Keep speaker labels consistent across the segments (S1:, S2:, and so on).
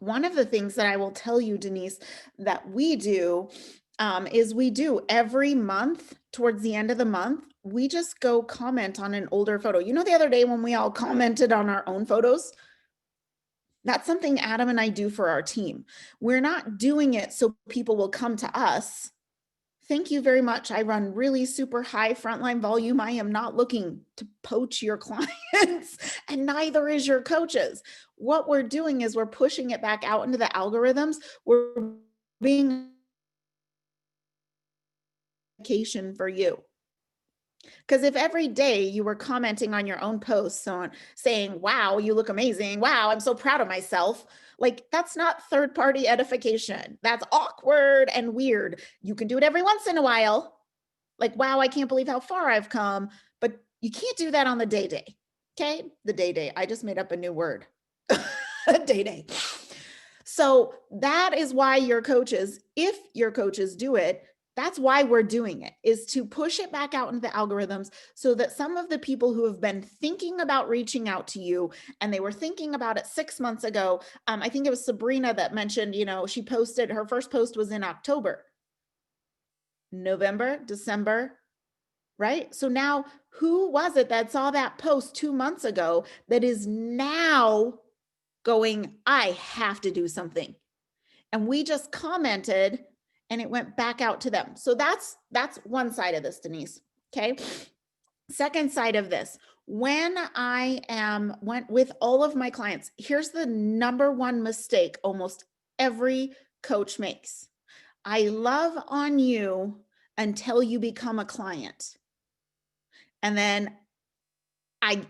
S1: One of the things that I will tell you, Denise, that we do is we do every month towards the end of the month, we just go comment on an older photo. You know, the other day when we all commented on our own photos, that's something Adam and I do for our team. We're not doing it so people will come to us. Thank you very much. I run really super high frontline volume. I am not looking to poach your clients, and neither is your coaches. What we're doing is we're pushing it back out into the algorithms. We're being vacation for you. Because if every day you were commenting on your own posts on saying, wow, you look amazing. Wow, I'm so proud of myself. Like, that's not third party edification. That's awkward and weird. You can do it every once in a while. Like, wow, I can't believe how far I've come. But you can't do that on the day. Okay. The day. I just made up a new word. Day. So that is why your coaches, if your coaches do it, that's why we're doing it, is to push it back out into the algorithms so that some of the people who have been thinking about reaching out to you, and they were thinking about it 6 months ago. I think it was Sabrina that mentioned, she posted, her first post was in October, November, December, right? So now who was it that saw that post 2 months ago that is now going, I have to do something? And we just commented and it went back out to them. So that's one side of this, Denise. Okay. Second side of this, when went with all of my clients, here's the number one mistake almost every coach makes. I love on you until you become a client. And then I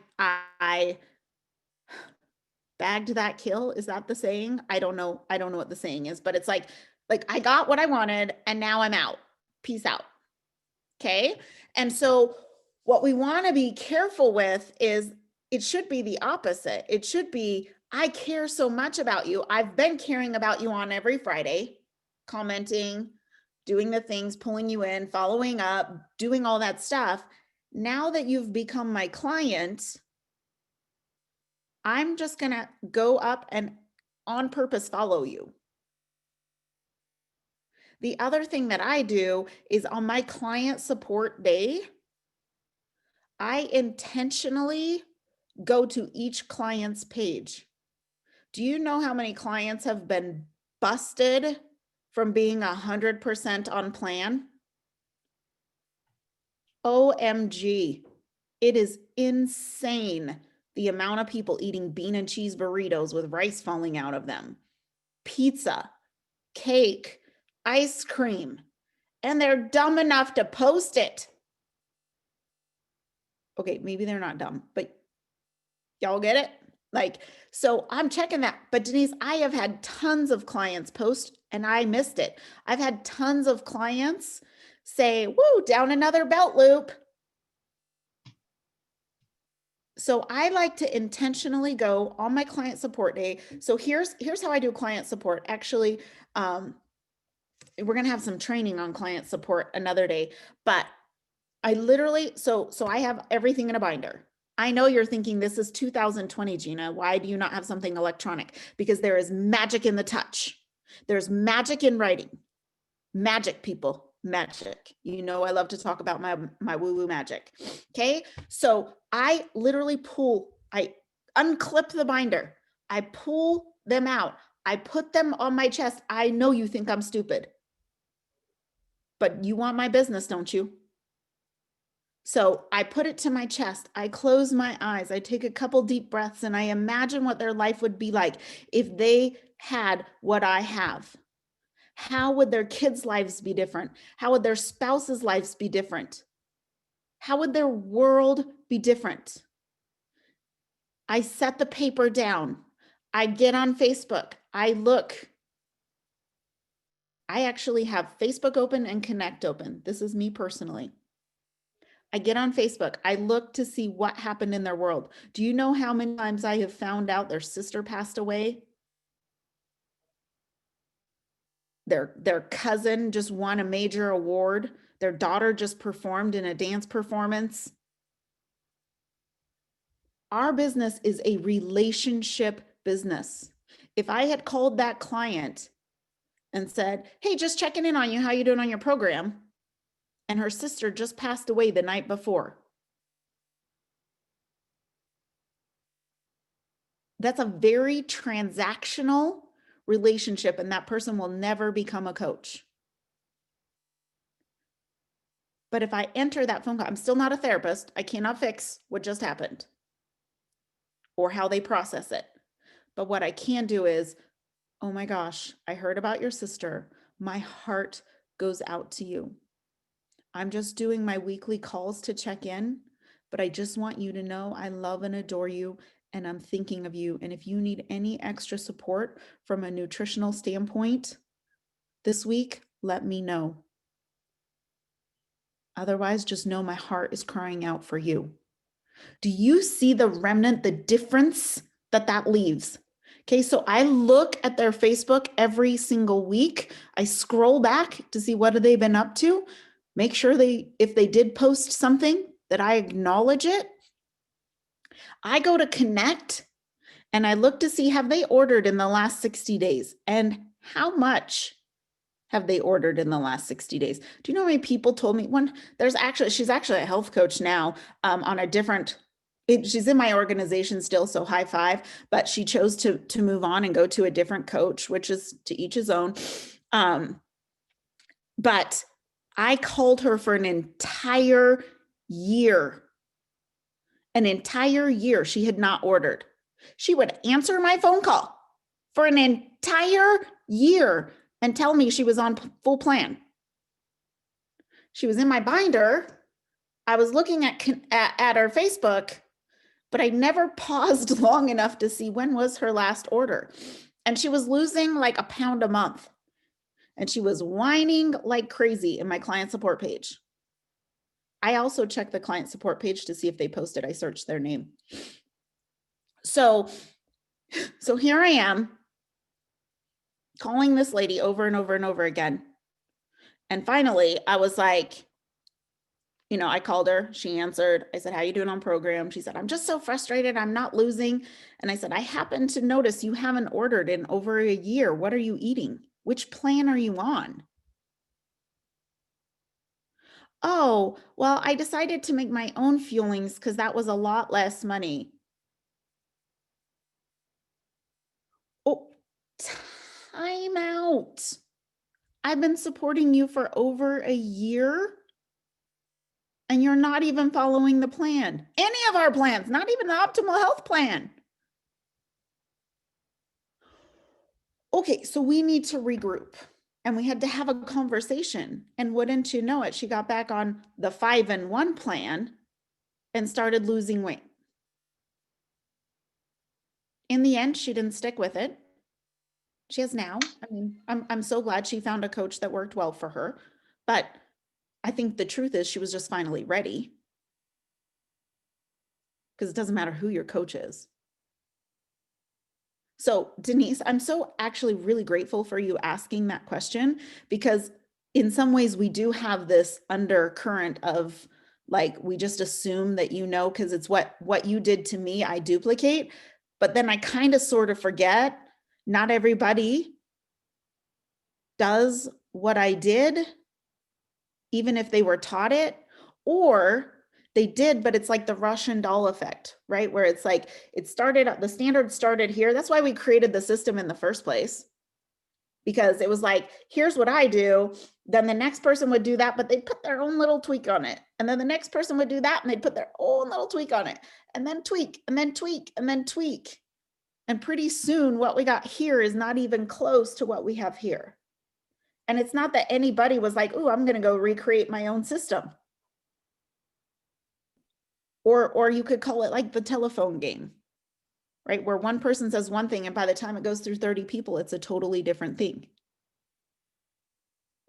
S1: bagged that kill. Is that the saying? I don't know what the saying is, but it's like I got what I wanted and now I'm out. Peace out. Okay. And so what we want to be careful with is it should be the opposite. It should be, I care so much about you. I've been caring about you on every Friday, commenting, doing the things, pulling you in, following up, doing all that stuff. Now that you've become my client, I'm just going to go up and on purpose follow you. The other thing that I do is on my client support day, I intentionally go to each client's page. Do you know how many clients have been busted from being 100% on plan? OMG. It is insane the amount of people eating bean and cheese burritos with rice falling out of them, pizza, cake, ice cream, and they're dumb enough to post it. Okay, maybe they're not dumb, but y'all get it? So I'm checking that. But Denise, I have had tons of clients post and I missed it. I've had tons of clients say, woo, down another belt loop. So I like to intentionally go on my client support day. So here's how I do client support. Actually, we're going to have some training on client support another day, but I literally, so I have everything in a binder. I know you're thinking this is 2020, Gina. Why do you not have something electronic? Because there is magic in the touch. There's magic in writing. Magic, people, magic. You know, I love to talk about my woo-woo magic. Okay. So I literally I unclip the binder. I pull them out. I put them on my chest. I know you think I'm stupid, but you want my business, don't you? So I put it to my chest. I close my eyes. I take a couple deep breaths and I imagine what their life would be like if they had what I have. How would their kids' lives be different? How would their spouses' lives be different? How would their world be different? I set the paper down. I get on Facebook. I look. I actually have Facebook open and Connect open. This is me personally. I get on Facebook. I look to see what happened in their world. Do you know how many times I have found out their sister passed away? Their cousin just won a major award. Their daughter just performed in a dance performance. Our business is a relationship business. if I had called that client and said, hey, just checking in on you, how you doing on your program? And her sister just passed away the night before. That's a very transactional relationship, and that person will never become a coach. But if I enter that phone call, I'm still not a therapist. I cannot fix what just happened or how they process it. But what I can do is, oh my gosh, I heard about your sister. My heart goes out to you. I'm just doing my weekly calls to check in, but I just want you to know I love and adore you, and I'm thinking of you. And if you need any extra support from a nutritional standpoint this week, let me know. Otherwise, just know my heart is crying out for you. Do you see the remnant, the difference that leaves? Okay, so I look at their Facebook every single week. I scroll back to see what have they been up to. Make sure if they did post something, that I acknowledge it. I go to connect and I look to see, have they ordered in the last 60 days? And how much have they ordered in the last 60 days? Do you know how many people told me she's actually a health coach now, on a different, she's in my organization still, so high five, but she chose to move on and go to a different coach, which is to each his own. But I called her for an entire year. An entire year she had not ordered. She would answer my phone call for an entire year and tell me she was on full plan. She was in my binder. I was looking at her Facebook, but I never paused long enough to see when was her last order. And she was losing like a pound a month. And she was whining like crazy in my client support page. I also check the client support page to see if they posted. I searched their name. So here I am calling this lady over and over and over again. And finally, I was like, I called her, she answered. I said, how you doing on program? She said, I'm just so frustrated. I'm not losing. And I said, I happen to notice you haven't ordered in over a year. What are you eating? Which plan are you on? Oh, well, I decided to make my own fuelings because that was a lot less money. Oh, time out. I've been supporting you for over a year and you're not even following the plan. Any of our plans, not even the optimal health plan. Okay, so we need to regroup. And we had to have a conversation. And wouldn't you know it, she got back on the 5-in-1 plan and started losing weight. In the end, she didn't stick with it. She has now. I mean, I'm so glad she found a coach that worked well for her. But I think the truth is she was just finally ready. Because it doesn't matter who your coach is. So Denise, I'm so actually really grateful for you asking that question, because in some ways we do have this undercurrent of like, we just assume that, because it's what you did to me, I duplicate. But then I kind of sort of forget, not everybody does what I did, even if they were taught it, or they did, but it's like the Russian doll effect, right? Where it's like, the standard started here. That's why we created the system in the first place, because it was like, here's what I do. Then the next person would do that, but they put their own little tweak on it. And then the next person would do that and they'd put their own little tweak on it, and then tweak, and then tweak, and then tweak. And pretty soon what we got here is not even close to what we have here. And it's not that anybody was like, oh, I'm going to go recreate my own system. Or you could call it like the telephone game, right? Where one person says one thing and by the time it goes through 30 people, it's a totally different thing.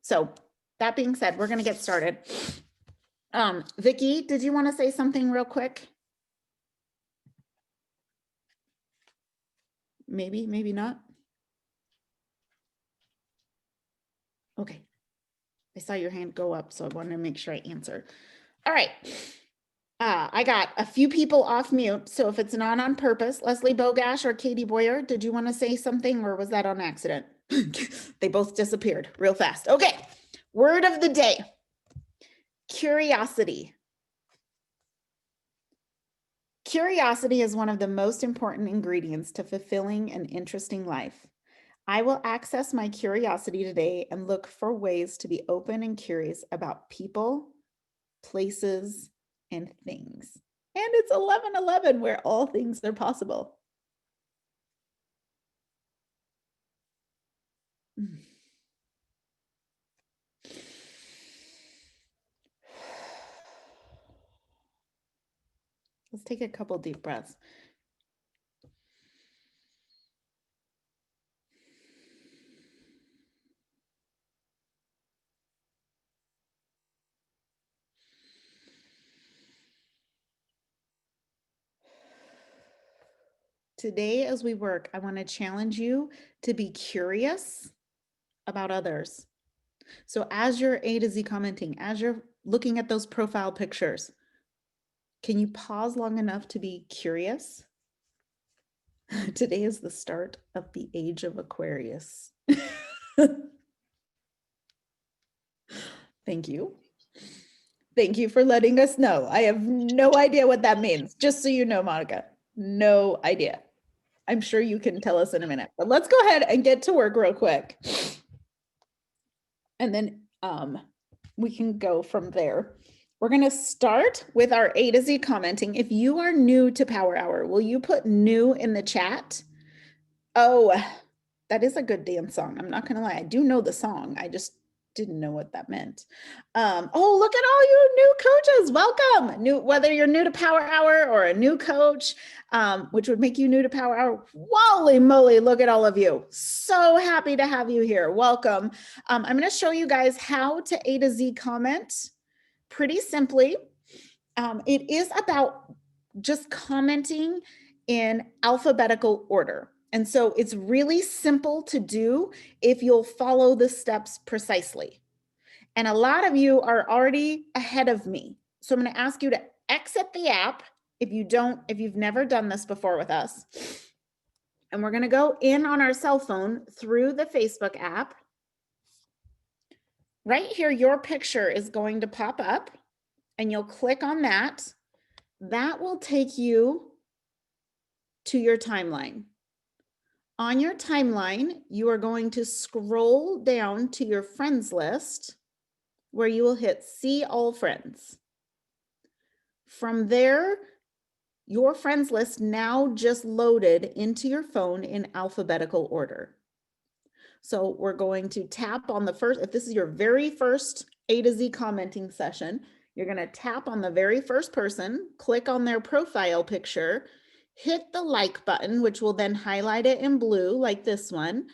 S1: So that being said, we're going to get started. Vicki, did you want to say something real quick? Maybe, maybe not. Okay. I saw your hand go up, so I wanted to make sure I answered. All right. I got a few people off mute, so if it's not on purpose, Leslie Bogash or Katie Boyer, did you want to say something or was that on accident? They both disappeared real fast. Okay, word of the day, curiosity. Curiosity is one of the most important ingredients to fulfilling an interesting life. I will access my curiosity today and look for ways to be open and curious about people, places, and things. And it's 11:11 where all things are possible. Let's take a couple deep breaths. Today, as we work, I want to challenge you to be curious about others. So as you're A to Z commenting, as you're looking at those profile pictures, can you pause long enough to be curious? Today is the start of the age of Aquarius. Thank you. Thank you for letting us know. I have no idea what that means. Just so you know, Monica, no idea. I'm sure you can tell us in a minute, but let's go ahead and get to work real quick. And then we can go from there. We're going to start with our A to Z commenting. If you are new to Power Hour, will you put new in the chat? Oh, that is a good dance song. I'm not going to lie. I do know the song. I just didn't know what that meant. Oh, look at all you new coaches. Welcome. Whether you're new to Power Hour or a new coach, which would make you new to Power Hour. Holy moly, look at all of you. So happy to have you here. Welcome. I'm going to show you guys how to A to Z comment pretty simply. It is about just commenting in alphabetical order. And so it's really simple to do if you'll follow the steps precisely. And a lot of you are already ahead of me. So I'm going to ask you to exit the app if you've never done this before with us. And we're going to go in on our cell phone through the Facebook app. Right here, your picture is going to pop up and you'll click on that. That will take you to your timeline. On your timeline, you are going to scroll down to your friends list where you will hit see all friends. From there, your friends list now just loaded into your phone in alphabetical order. So we're going to tap on the first, if this is your very first A to Z commenting session, you're going to tap on the very first person, click on their profile picture, hit the like button, which will then highlight it in blue like this one.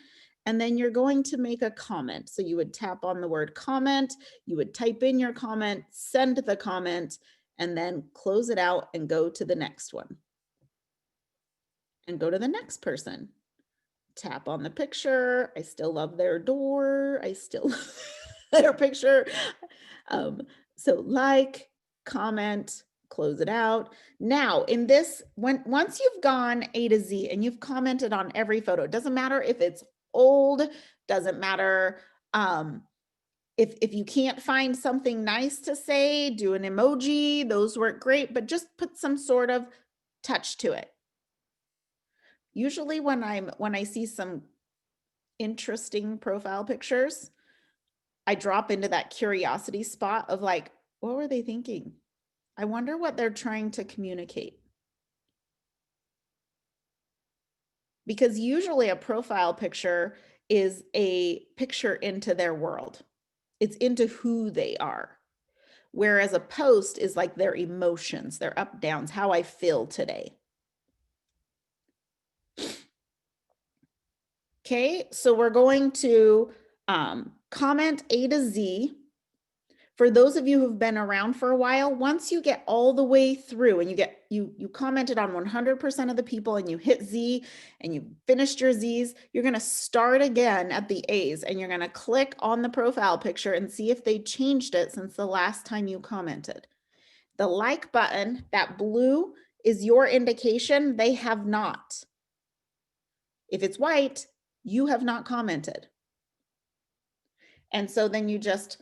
S1: And then you're going to make a comment. So you would tap on the word comment, you would type in your comment, send the comment, and then close it out and go to the next one. And go to the next person. Tap on the picture. I still love their door. I still love their picture. So like, comment, close it out. Now in this, once you've gone A to Z and you've commented on every photo, it doesn't matter if it's old, doesn't matter if you can't find something nice to say, do an emoji, those work great, but just put some sort of touch to it. Usually when I see some interesting profile pictures, I drop into that curiosity spot of like, what were they thinking? I wonder what they're trying to communicate. Because usually a profile picture is a picture into their world. It's into who they are. Whereas a post is like their emotions, their up downs, how I feel today. Okay, so we're going to comment A to Z. For those of you who've been around for a while, once you get all the way through and you commented on 100% of the people and you hit Z and you finished your Zs, you're going to start again at the A's and you're going to click on the profile picture and see if they changed it since the last time you commented. The like button, that blue, is your indication they have not. If it's white, you have not commented. And so then you just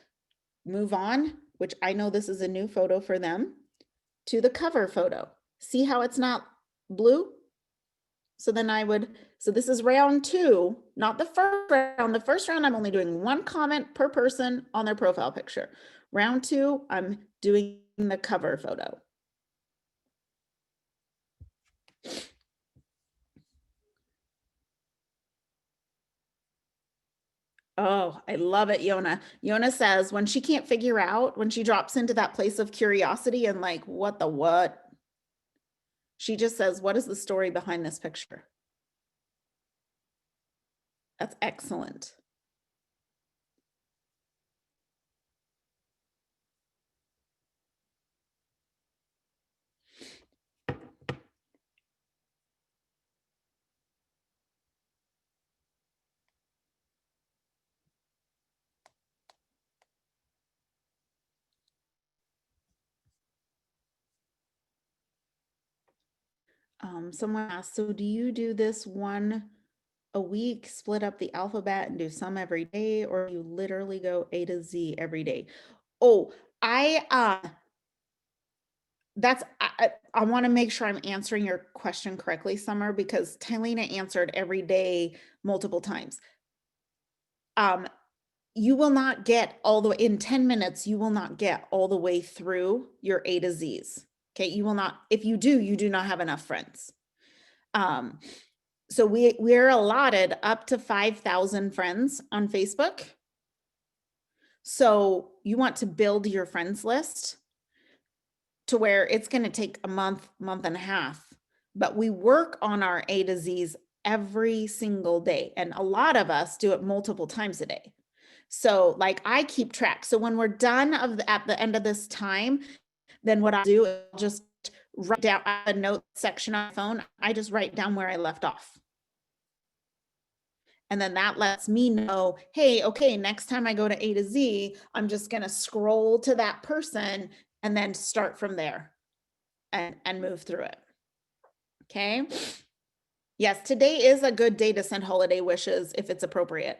S1: move on, which I know this is a new photo for them, to the cover photo. See how it's not blue? So then so this is round 2, not the first round. The first round, I'm only doing 1 comment per person on their profile picture. Round 2, I'm doing the cover photo. Oh, I love it, Yona. Yona says when she can't figure out, when she drops into that place of curiosity and like, what the what? She just says, what is the story behind this picture? That's excellent. Someone asked, so do you do this 1 a week, split up the alphabet and do some every day, or you literally go A to Z every day? Oh, I want to make sure I'm answering your question correctly, Summer, because Tylena answered every day multiple times. You will not get all the way in 10 minutes, you will not get all the way through your A to Z's. Okay, you will not. If you do, you do not have enough friends. So we're allotted up to 5,000 friends on Facebook. So you want to build your friends list to where it's going to take a month, month and a half, but we work on our A to Z's every single day. And a lot of us do it multiple times a day. So like I keep track. So when we're done at the end of this time, then what I'll do is I'll just write down a note section on my phone. I just write down where I left off. And then that lets me know, hey, okay, next time I go to A to Z, I'm just going to scroll to that person and then start from there and move through it. Okay. Yes, today is a good day to send holiday wishes if it's appropriate.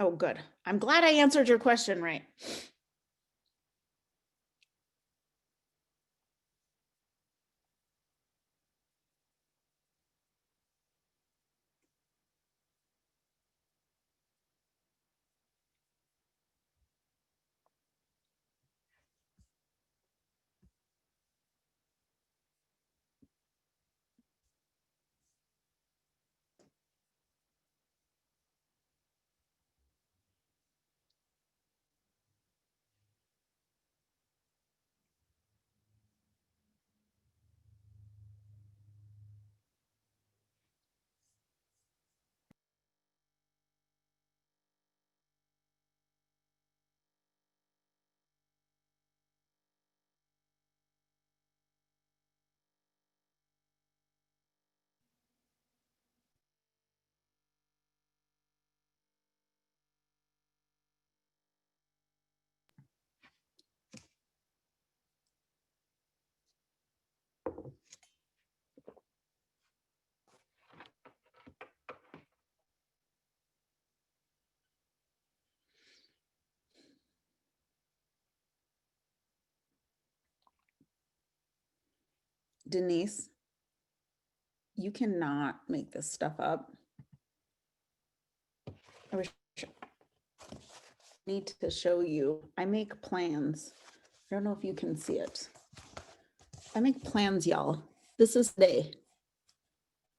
S1: Oh, good. I'm glad I answered your question right. Denise, you cannot make this stuff up. I wish I need to show you. I make plans. I don't know if you can see it. I make plans, y'all. This is today.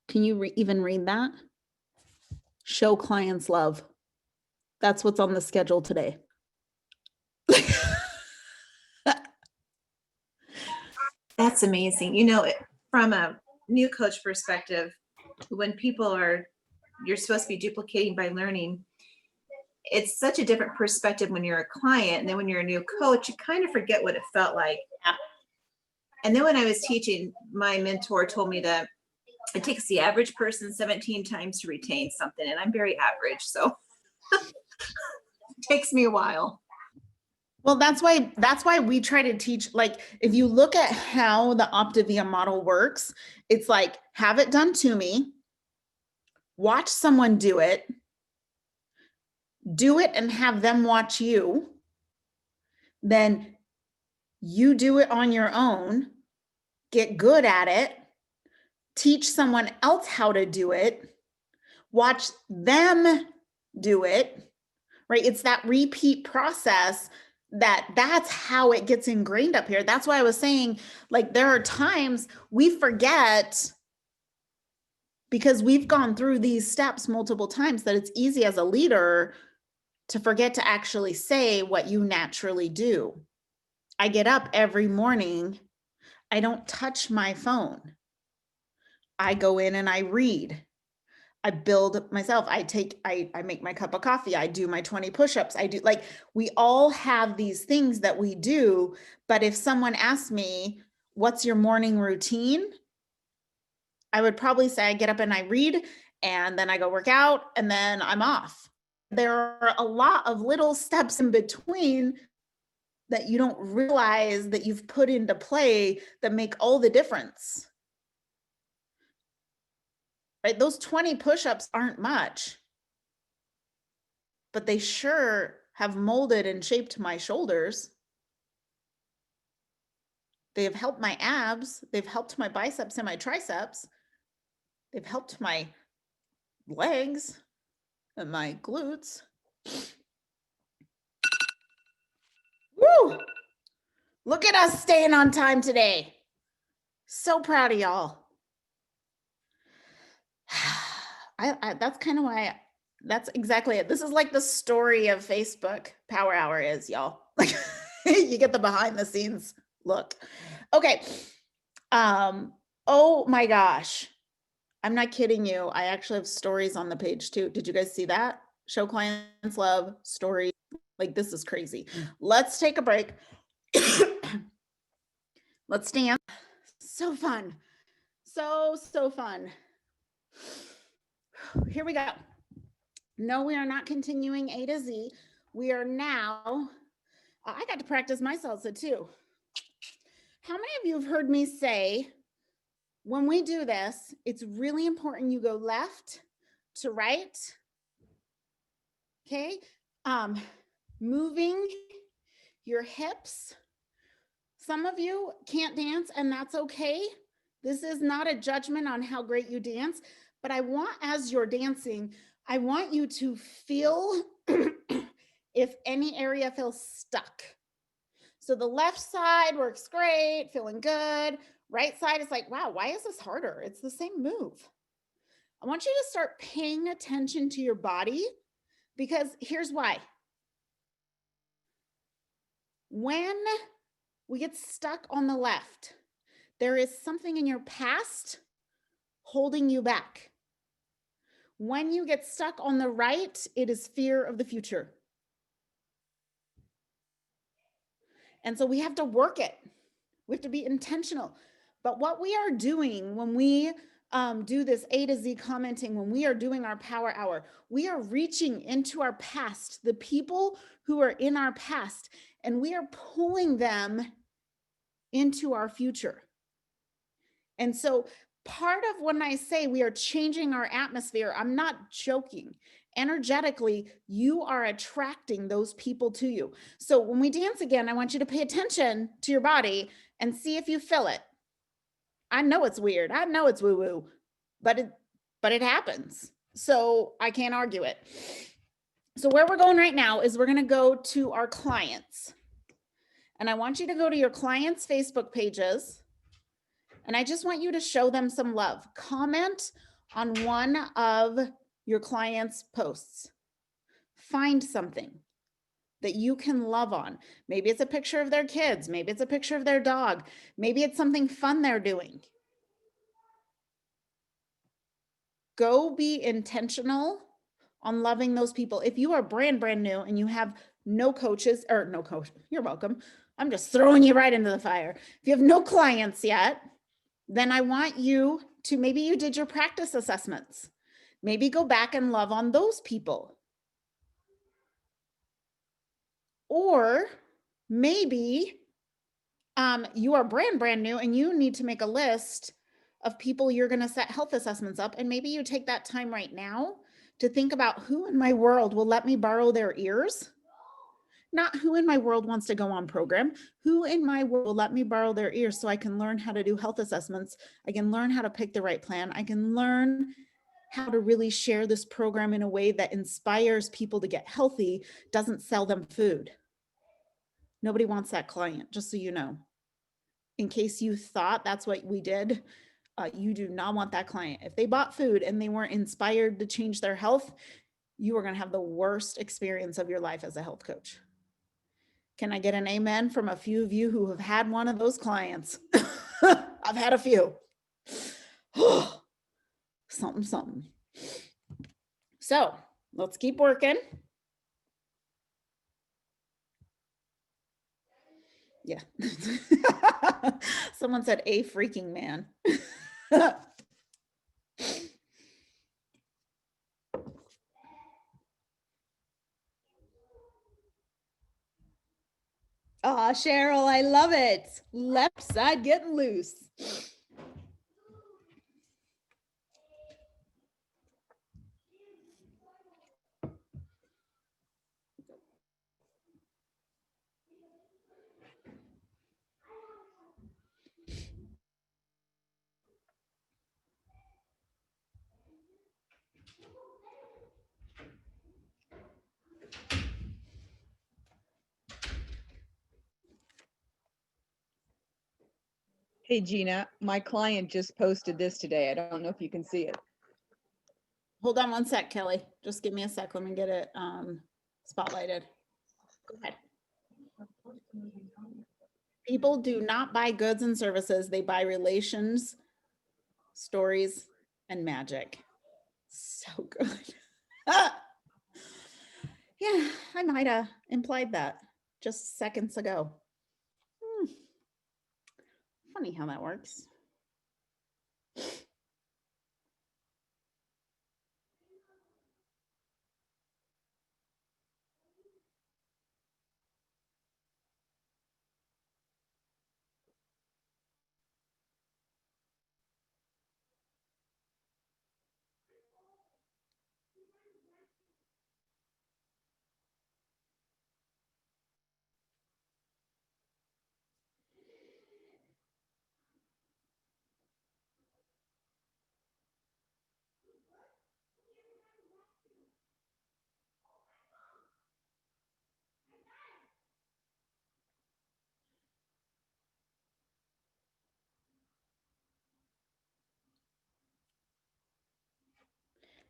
S1: Can you even read that? Show clients love. That's what's on the schedule today.
S2: That's amazing. You know, from a new coach perspective, when you're supposed to be duplicating by learning, it's such a different perspective when you're a client. And then when you're a new coach, you kind of forget what it felt like.
S1: Yeah.
S2: And then when I was teaching, my mentor told me that it takes the average person 17 times to retain something. And I'm very average. So takes me a while.
S1: Well, that's why we try to teach, like, if you look at how the Optavia model works, it's like, have it done to me, watch someone do it and have them watch you. Then you do it on your own, get good at it, teach someone else how to do it, watch them do it, right? It's that repeat process that's how it gets ingrained up here. That's why I was saying, like, there are times we forget because we've gone through these steps multiple times that it's easy as a leader to forget to actually say what you naturally do. I get up every morning. I don't touch my phone. I go in and I read. I build myself. I make my cup of coffee. I do my 20 push-ups. I do, like, we all have these things that we do. But if someone asked me, what's your morning routine? I would probably say I get up and I read, and then I go work out, and then I'm off. There are a lot of little steps in between that you don't realize that you've put into play that make all the difference. Right? Those 20 push-ups aren't much, but they sure have molded and shaped my shoulders. They have helped my abs. They've helped my biceps and my triceps. They've helped my legs and my glutes. Woo! Look at us staying on time today. So proud of y'all. That's kind of why, that's exactly it. This is like the story of Facebook Power Hour is, y'all. Like, you get the behind the scenes look. Okay. Oh my gosh. I'm not kidding you. I actually have stories on the page too. Did you guys see that? Show clients love, stories. Like, this is crazy. Let's take a break. Let's dance. So fun. So fun. Here we go. No, we are not continuing A to Z. We are now, I got to practice my salsa too. How many of you have heard me say, when we do this, it's really important you go left to right. Okay. Moving your hips. Some of you can't dance, and that's okay. This is not a judgment on how great you dance, but I want, as you're dancing, I want you to feel if any area feels stuck. So the left side works great, feeling good. Right side is like, wow, why is this harder? It's the same move. I want you to start paying attention to your body, because here's why. When we get stuck on the left, there is something in your past holding you back. When you get stuck on the right, it is fear of the future. And so we have to work it. We have to be intentional. But what we are doing when we do this A to Z commenting, when we are doing our power hour, we are reaching into our past, the people who are in our past, and we are pulling them into our future. And so part of when I say we are changing our atmosphere, I'm not joking. Energetically, you are attracting those people to you. So when we dance again, I want you to pay attention to your body and see if you feel it. I know it's weird. I know it's woo-woo, but it happens. So I can't argue it. So where we're going right now is we're going to go to our clients. And I want you to go to your clients' Facebook pages. And I just want you to show them some love. Comment on one of your clients' posts. Find something that you can love on. Maybe it's a picture of their kids. Maybe it's a picture of their dog. Maybe it's something fun they're doing. Go be intentional on loving those people. If you are brand new and you have no coaches, or no coach, you're welcome. I'm just throwing you right into the fire. If you have no clients yet, then I want you to, maybe you did your practice assessments. Maybe go back and love on those people. Or maybe you are brand new and you need to make a list of people you're going to set health assessments up. And maybe you take that time right now to think about who in my world will let me borrow their ears. Not who in my world wants to go on program, who in my world will let me borrow their ears so I can learn how to do health assessments. I can learn how to pick the right plan. I can learn how to really share this program in a way that inspires people to get healthy, doesn't sell them food. Nobody wants that client, just so you know. In case you thought that's what we did, you do not want that client. If they bought food and they weren't inspired to change their health, you are going to have the worst experience of your life as a health coach. Can I get an amen from a few of you who have had one of those clients? I've had a few. Something, something. So let's keep working. Yeah. Someone said a freaking man.
S3: Aw, Cheryl, I love it. Left side getting loose. Hey, Gina, my client just posted this today. I don't know if you can see it.
S1: Hold on one sec, Kelly. Just give me a sec. Let me get it spotlighted. Go ahead. People do not buy goods and services. They buy relations, stories, and magic. So good. Yeah, I might have implied that just seconds ago. Funny how that works.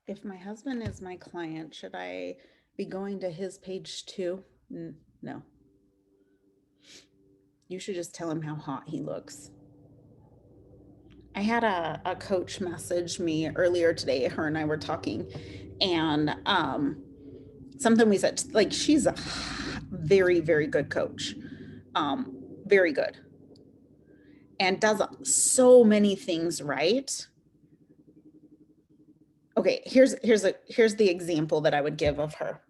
S1: If my husband is my client, should I be going to his page too? No. You should just tell him how hot he looks. I had a coach message me earlier today. Her and I were talking, and something we said, like, she's a very, very good coach, very good, and does so many things right. Okay, here's the example that I would give of her.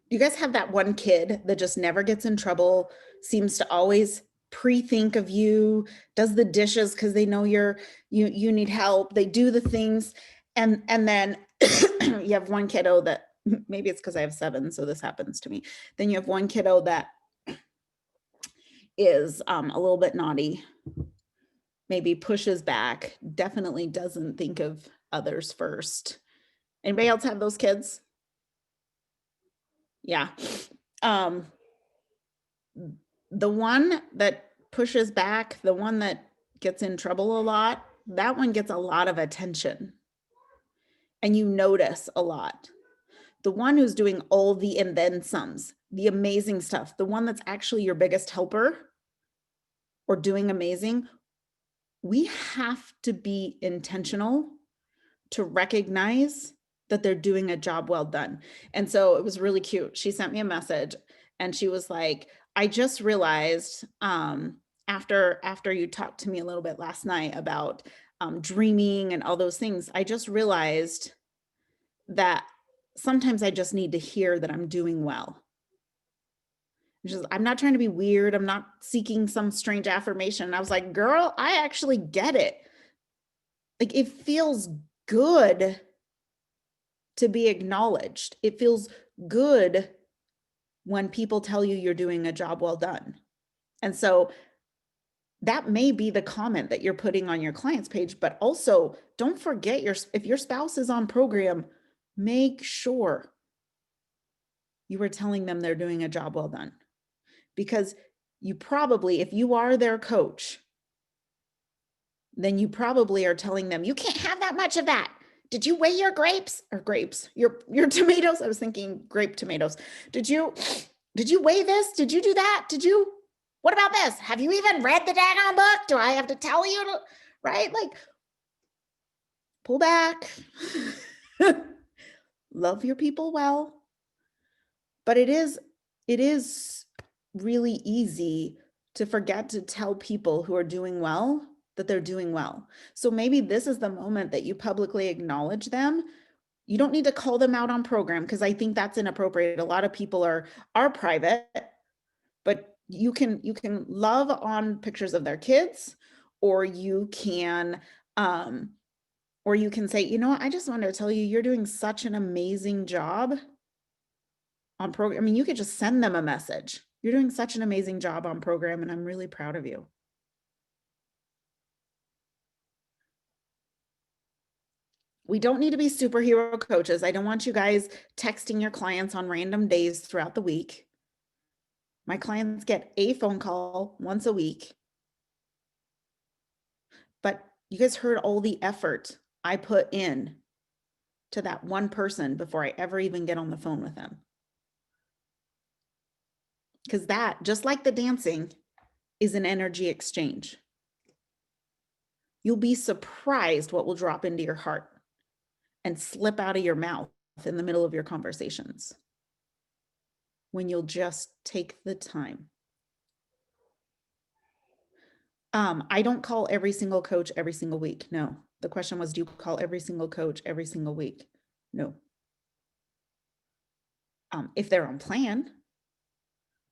S1: You guys have that one kid that just never gets in trouble, seems to always pre-think of you, does the dishes because they know you need help. They do the things, and then you have one kiddo that, maybe it's because I have 7, so this happens to me. Then you have one kiddo that is a little bit naughty, maybe pushes back, definitely doesn't think of others first. Anybody else have those kids? Yeah. The one that pushes back, the one that gets in trouble a lot, that one gets a lot of attention. And you notice a lot. The one who's doing all the and then somes, the amazing stuff, the one that's actually your biggest helper or doing amazing, we have to be intentional to recognize that they're doing a job well done. And so it was really cute. She sent me a message and she was like, I just realized after you talked to me a little bit last night about dreaming and all those things, I just realized that sometimes I just need to hear that I'm doing well. Just, I'm not trying to be weird. I'm not seeking some strange affirmation. And I was like, girl, I actually get it. Like, it feels good to be acknowledged. It feels good when people tell you you're doing a job well done. And so that may be the comment that you're putting on your client's page, but also don't forget if your spouse is on program, make sure you are telling them they're doing a job well done. Because you probably, if you are their coach, then you probably are telling them, you can't have that much of that. Did you weigh your your tomatoes? I was thinking grape tomatoes. Did you weigh this? Did you do that? What about this? Have you even read the daggone book? Do I have to tell you to, right? Like, pull back. Love your people well. But it is really easy to forget to tell people who are doing well that they're doing well. So maybe this is the moment that you publicly acknowledge them. You don't need to call them out on program, because I think that's inappropriate. A lot of people are private, but you can love on pictures of their kids, or you can say, you know what, I just wanted to tell you, you're doing such an amazing job on program. I mean, you could just send them a message. You're doing such an amazing job on program, and I'm really proud of you. We don't need to be superhero coaches. I don't want you guys texting your clients on random days throughout the week. My clients get a phone call once a week. But you guys heard all the effort I put in to that one person before I ever even get on the phone with them. Because that, just like the dancing, is an energy exchange. You'll be surprised what will drop into your heart and slip out of your mouth in the middle of your conversations when you'll just take the time. I don't call every single coach every single week. No. The question was, do you call every single coach every single week? No. If they're on plan,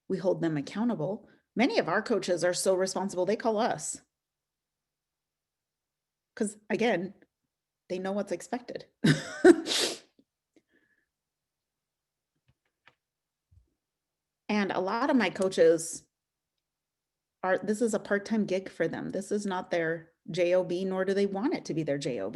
S1: we hold them accountable. Many of our coaches are so responsible, they call us. Because again, they know what's expected. And a lot of my coaches this is a part-time gig for them. This is not their job, nor do they want it to be their job.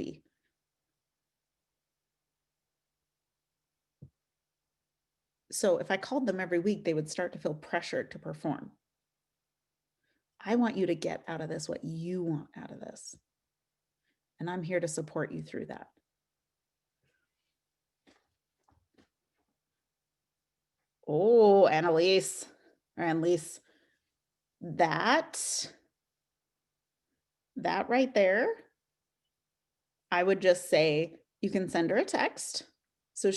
S1: So if I called them every week, they would start to feel pressured to perform. I want you to get out of this what you want out of this. And I'm here to support you through that. Oh, Annalise, that right there, I would just say, you can send her a text. So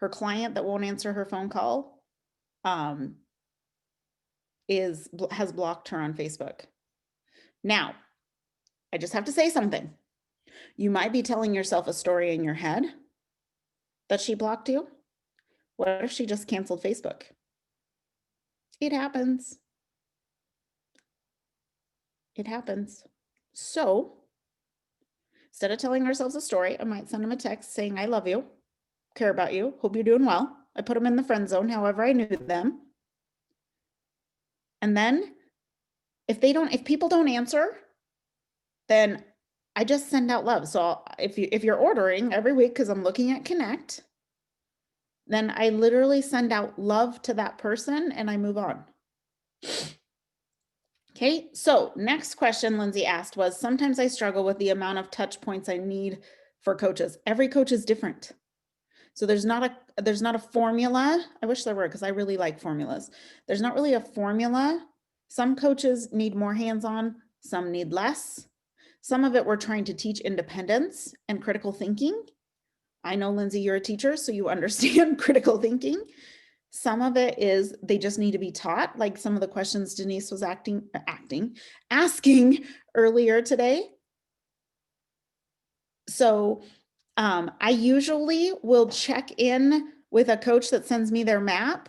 S1: her client that won't answer her phone call has blocked her on Facebook. Now, I just have to say something. You might be telling yourself a story in your head that she blocked you. What if she just canceled Facebook? It happens. It happens. So instead of telling ourselves a story, I might send them a text saying, I love you, care about you, hope you're doing well. I put them in the friend zone, however I knew them. And then if people don't answer, then I just send out love. So if you're ordering every week, because I'm looking at Connect, then I literally send out love to that person and I move on. Okay, so next question Lindsay asked was, sometimes I struggle with the amount of touch points I need for coaches. Every coach is different. So there's not a formula. I wish there were, because I really like formulas. There's not really a formula. Some coaches need more hands-on, some need less. Some of it we're trying to teach independence and critical thinking. I know, Lindsay, you're a teacher, so you understand critical thinking. Some of it is they just need to be taught, like some of the questions Denise was asking earlier today. So I usually will check in with a coach that sends me their map.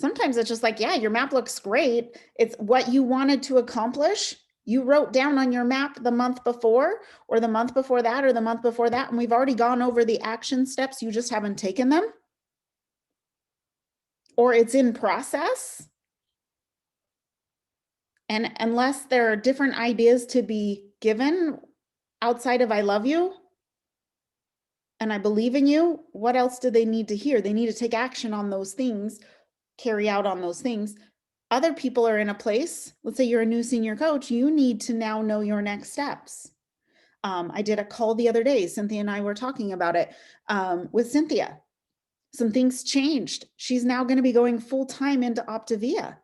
S1: Sometimes it's just like, yeah, your map looks great. It's what you wanted to accomplish. You wrote down on your map the month before, or the month before that, or the month before that, and we've already gone over the action steps. You just haven't taken them. Or it's in process. And unless there are different ideas to be given outside of I love you and I believe in you, what else do they need to hear? They need to take action on those things, carry out on those things. Other people are in a place, let's say you're a new senior coach, you need to now know your next steps. I did a call the other day. Cynthia and I were talking about it with Cynthia. Some things changed. She's now going to be going full time into Optavia.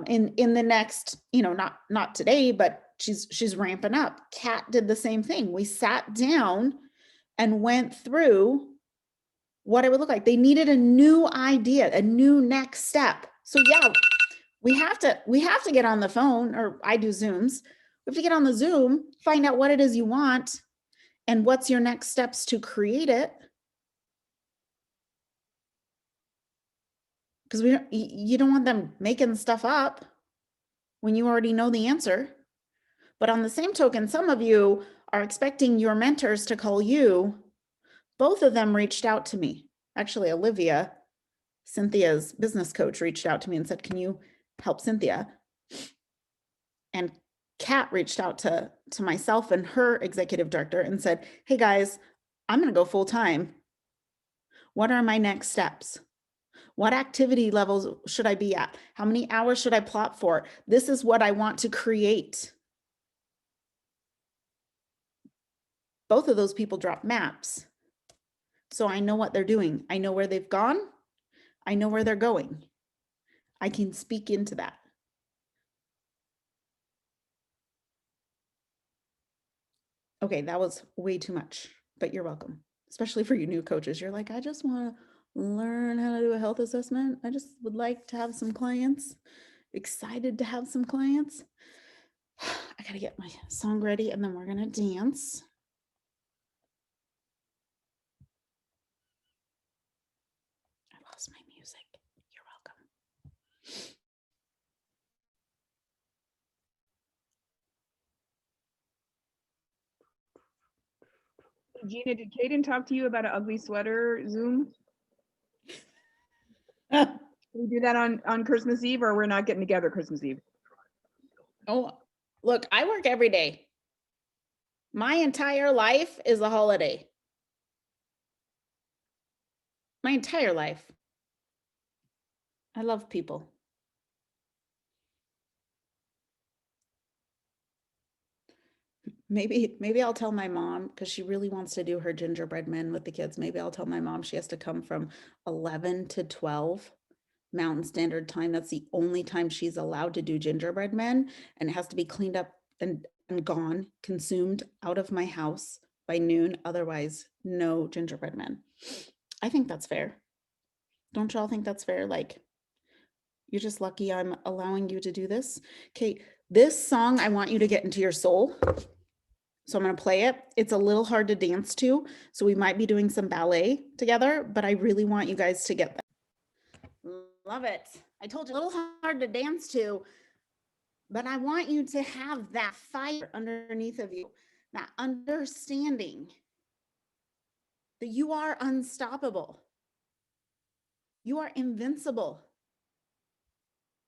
S1: In the next, not today, but she's ramping up. Kat did the same thing. We sat down and went through what it would look like. They needed a new idea, a new next step. So yeah, we have to get on the phone, or I do Zooms. We have to get on the Zoom, find out what it is you want and what's your next steps to create it. Because you don't want them making stuff up when you already know the answer. But on the same token, some of you are expecting your mentors to call you. Both of them reached out to me. Actually, Olivia, Cynthia's business coach, reached out to me and said, can you help Cynthia? And Kat reached out to myself and her executive director and said, hey guys, I'm going to go full time. What are my next steps? What activity levels should I be at? How many hours should I plot for? This is what I want to create. Both of those people drop maps. So I know what they're doing. I know where they've gone. I know where they're going. I can speak into that. Okay, that was way too much, but you're welcome. Especially for you new coaches. You're like, I just want to learn how to do a health assessment. I just would like to have some clients. Excited to have some clients. I gotta get my song ready and then we're gonna dance. I lost my music. You're welcome.
S3: Gina, did Kaden talk to you about an ugly sweater Zoom? Can we do that on Christmas Eve, or we're not getting together Christmas Eve?
S1: Oh, look, I work every day. My entire life is a holiday. My entire life. I love people. Maybe I'll tell my mom, because she really wants to do her gingerbread men with the kids. Maybe I'll tell my mom she has to come from 11 to 12 Mountain Standard Time. That's the only time she's allowed to do gingerbread men, and it has to be cleaned up and gone, consumed out of my house by noon. Otherwise, no gingerbread men. I think that's fair. Don't y'all think that's fair? Like, you're just lucky I'm allowing you to do this. Okay, this song, I want you to get into your soul. So I'm going to play it. It's a little hard to dance to, so we might be doing some ballet together, but I really want you guys to get that. Love it. I told you, a little hard to dance to, but I want you to have that fire underneath of you, that understanding that you are unstoppable. You are invincible.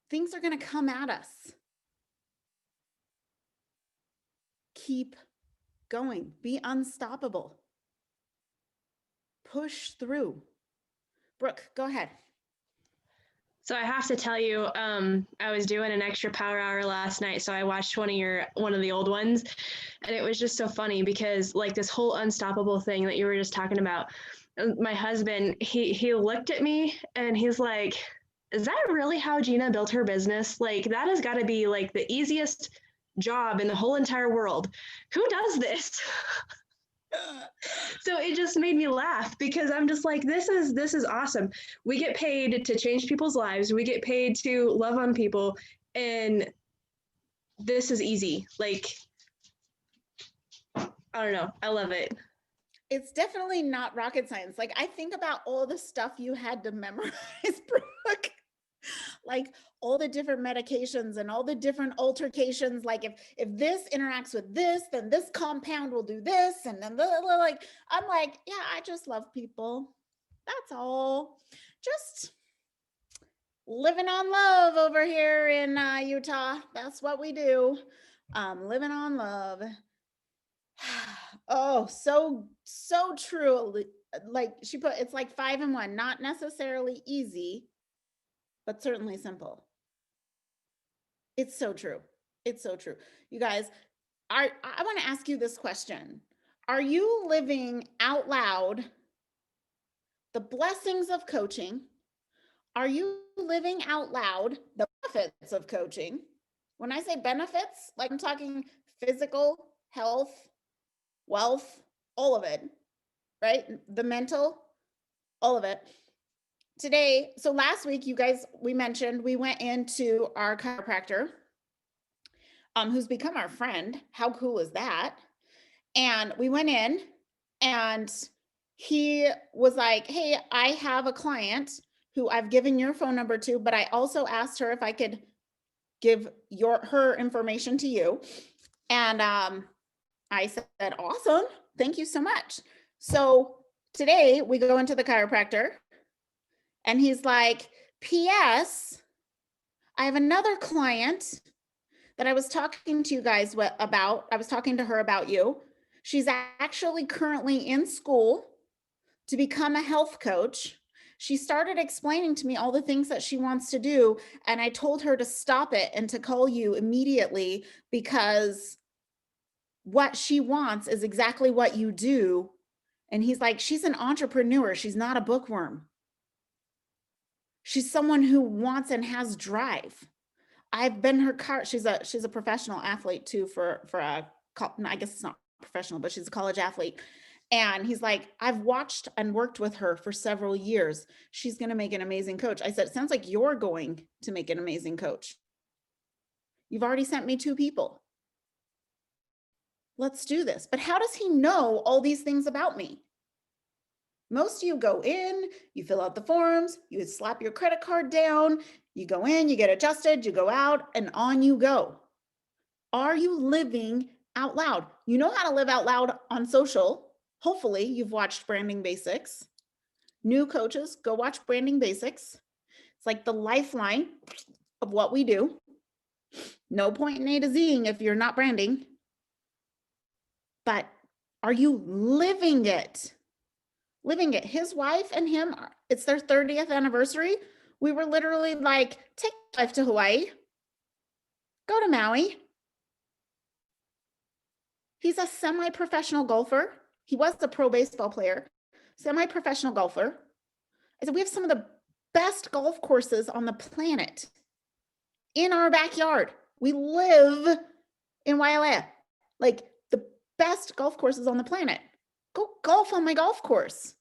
S1: Things are going to come at us. Keep going. Be unstoppable. Push through. Brooke, go ahead.
S4: So I have to tell you, I was doing an extra power hour last night, so I watched one of the old ones, and it was just so funny because like this whole unstoppable thing that you were just talking about, my husband, he looked at me and he's like, is that really how Gina built her business? Like that has got to be like the easiest job in the whole entire world. Who does this? So it just made me laugh because I'm just like, this is awesome. We get paid to change people's lives. We get paid to love on people, and this is easy. Like, I don't know. I love it.
S1: It's definitely not rocket science. Like I think about all the stuff you had to memorize, Brooke. like all the different medications and all the different altercations. Like if this interacts with this, then this compound will do this. And then like, I'm like, yeah, I just love people. That's all. Just living on love over here in Utah. That's what we do. Living on love. Oh, so true. Like she put, it's like 5 in 1, not necessarily easy, but certainly simple. It's so true. It's so true. You guys, I want to ask you this question. Are you living out loud the blessings of coaching? Are you living out loud the benefits of coaching? When I say benefits, like I'm talking physical, health, wealth, all of it, right? The mental, all of it. Today, so last week, you guys, we mentioned we went into our chiropractor, who's become our friend. How cool is that? And we went in and he was like, hey, I have a client who I've given your phone number to, but I also asked her if I could give her information to you. And I said, awesome. Thank you so much. So today we go into the chiropractor and he's like, P.S. I have another client that I was talking to you guys about. I was talking to her about you. She's actually currently in school to become a health coach. She started explaining to me all the things that she wants to do. And I told her to stop it and to call you immediately because what she wants is exactly what you do. And he's like, she's an entrepreneur. She's not a bookworm. She's someone who wants and has drive. I've been her she's a professional athlete too for a, I guess it's not professional, but she's a college athlete. And he's like, I've watched and worked with her for several years. She's going to make an amazing coach. I said, it sounds like you're going to make an amazing coach. You've already sent me 2 people. Let's do this. But how does he know all these things about me? Most of you go in, you fill out the forms, you slap your credit card down, you go in, you get adjusted, you go out, and on you go. Are you living out loud? You know how to live out loud on social. Hopefully you've watched Branding Basics. New coaches, go watch Branding Basics. It's like the lifeline of what we do. No point in A to Zing if you're not branding. But are you living it? Living it. His wife and him, it's their 30th anniversary. We were literally like, take your wife to Hawaii. Go to Maui. He's a semi-professional golfer. He was a pro baseball player, semi-professional golfer. I said, we have some of the best golf courses on the planet in our backyard. We live in Wailea, like the best golf courses on the planet. Go golf on my golf course.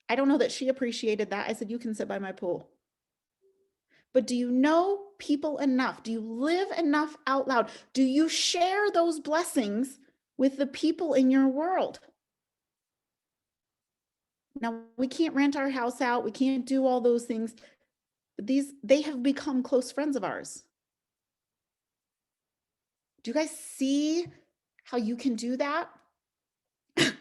S1: I don't know that she appreciated that. I said, you can sit by my pool. But do you know people enough? Do you live enough out loud? Do you share those blessings with the people in your world? Now, we can't rent our house out. We can't do all those things. But they have become close friends of ours. Do you guys see how you can do that?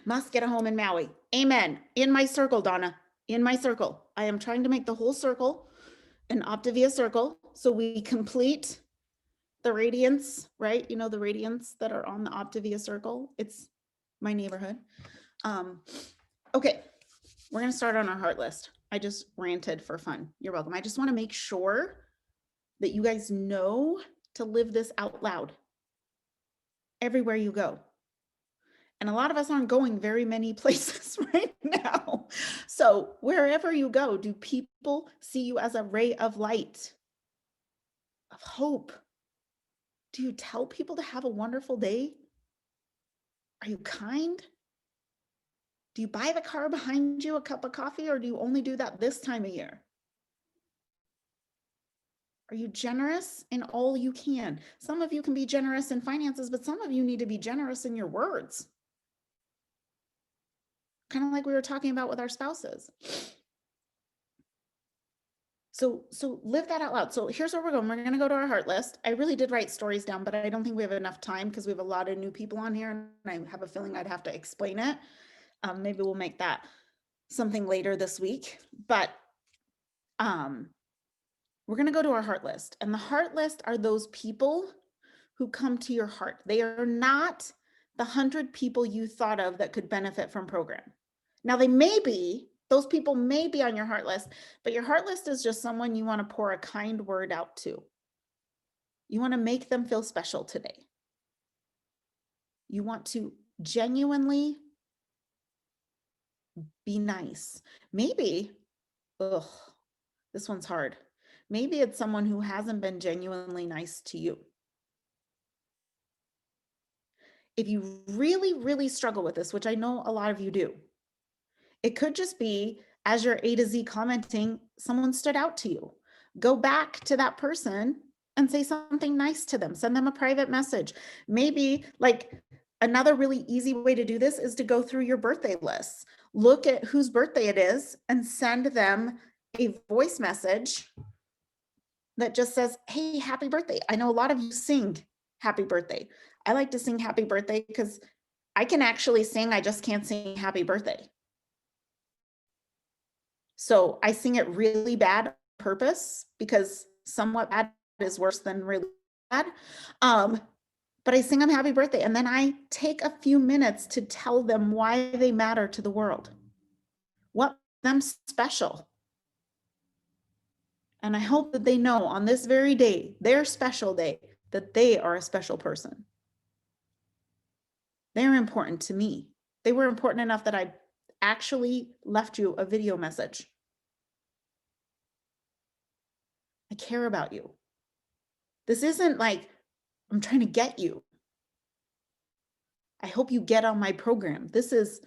S1: Must get a home in Maui. Amen. In my circle, Donna. In my circle. I am trying to make the whole circle an Optavia circle. So we complete the radiants, right? You know, the radiants that are on the Optavia circle. It's my neighborhood. Okay. We're going to start on our heart list. I just ranted for fun. You're welcome. I just want to make sure that you guys know to live this out loud everywhere you go. And a lot of us aren't going very many places right now. So wherever you go, do people see you as a ray of light, of hope? Do you tell people to have a wonderful day? Are you kind? Do you buy the car behind you a cup of coffee, or do you only do that this time of year? Are you generous in all you can? Some of you can be generous in finances, but some of you need to be generous in your words. Kind of like we were talking about with our spouses. So live that out loud. So here's where we're going. We're going to go to our heart list. I really did write stories down, but I don't think we have enough time because we have a lot of new people on here and I have a feeling I'd have to explain it. Maybe we'll make that something later this week, but we're going to go to our heart list, and the heart list are those people who come to your heart. They are not the 100 people you thought of that could benefit from program. Now they may be, those people may be on your heart list, but your heart list is just someone you want to pour a kind word out to. You want to make them feel special today. You want to genuinely be nice. Maybe, this one's hard. Maybe it's someone who hasn't been genuinely nice to you. If you really, really struggle with this, which I know a lot of you do, it could just be as you're A to Z commenting, someone stood out to you. Go back to that person and say something nice to them. Send them a private message. Maybe like another really easy way to do this is to go through your birthday lists. Look at whose birthday it is and send them a voice message that just says, hey, happy birthday. I know a lot of you sing happy birthday. I like to sing happy birthday because I can actually sing, I just can't sing happy birthday. So I sing it really bad on purpose because somewhat bad is worse than really bad. But I sing them happy birthday, and then I take a few minutes to tell them why they matter to the world, what makes them special. And I hope that they know on this very day, their special day, that they are a special person. They're important to me. They were important enough that I actually left you a video message. I care about you. This isn't like I'm trying to get you. I hope you get on my program. This is,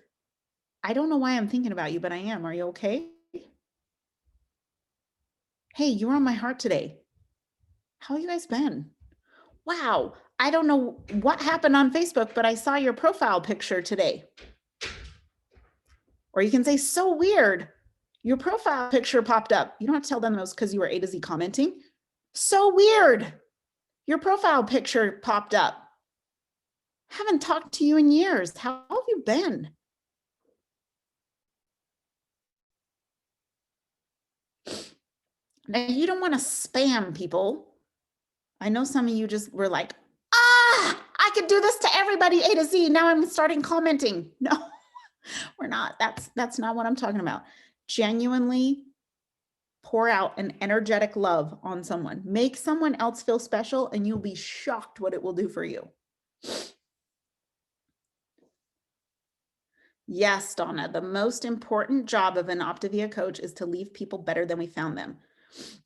S1: I don't know why I'm thinking about you, but I am. Are you okay? Hey, you're on my heart today. How have you guys been? Wow, I don't know what happened on Facebook, but I saw your profile picture today. Or you can say, so weird. Your profile picture popped up. You don't have to tell them it was because you were A to Z commenting. So weird. Your profile picture popped up. Haven't talked to you in years. How have you been? Now, you don't want to spam people. I know some of you just were like, I could do this to everybody A to Z. Now I'm starting commenting. No, we're not. That's not what I'm talking about. Genuinely pour out an energetic love on someone. Make someone else feel special, and you'll be shocked what it will do for you. Yes, Donna, the most important job of an Optavia coach is to leave people better than we found them.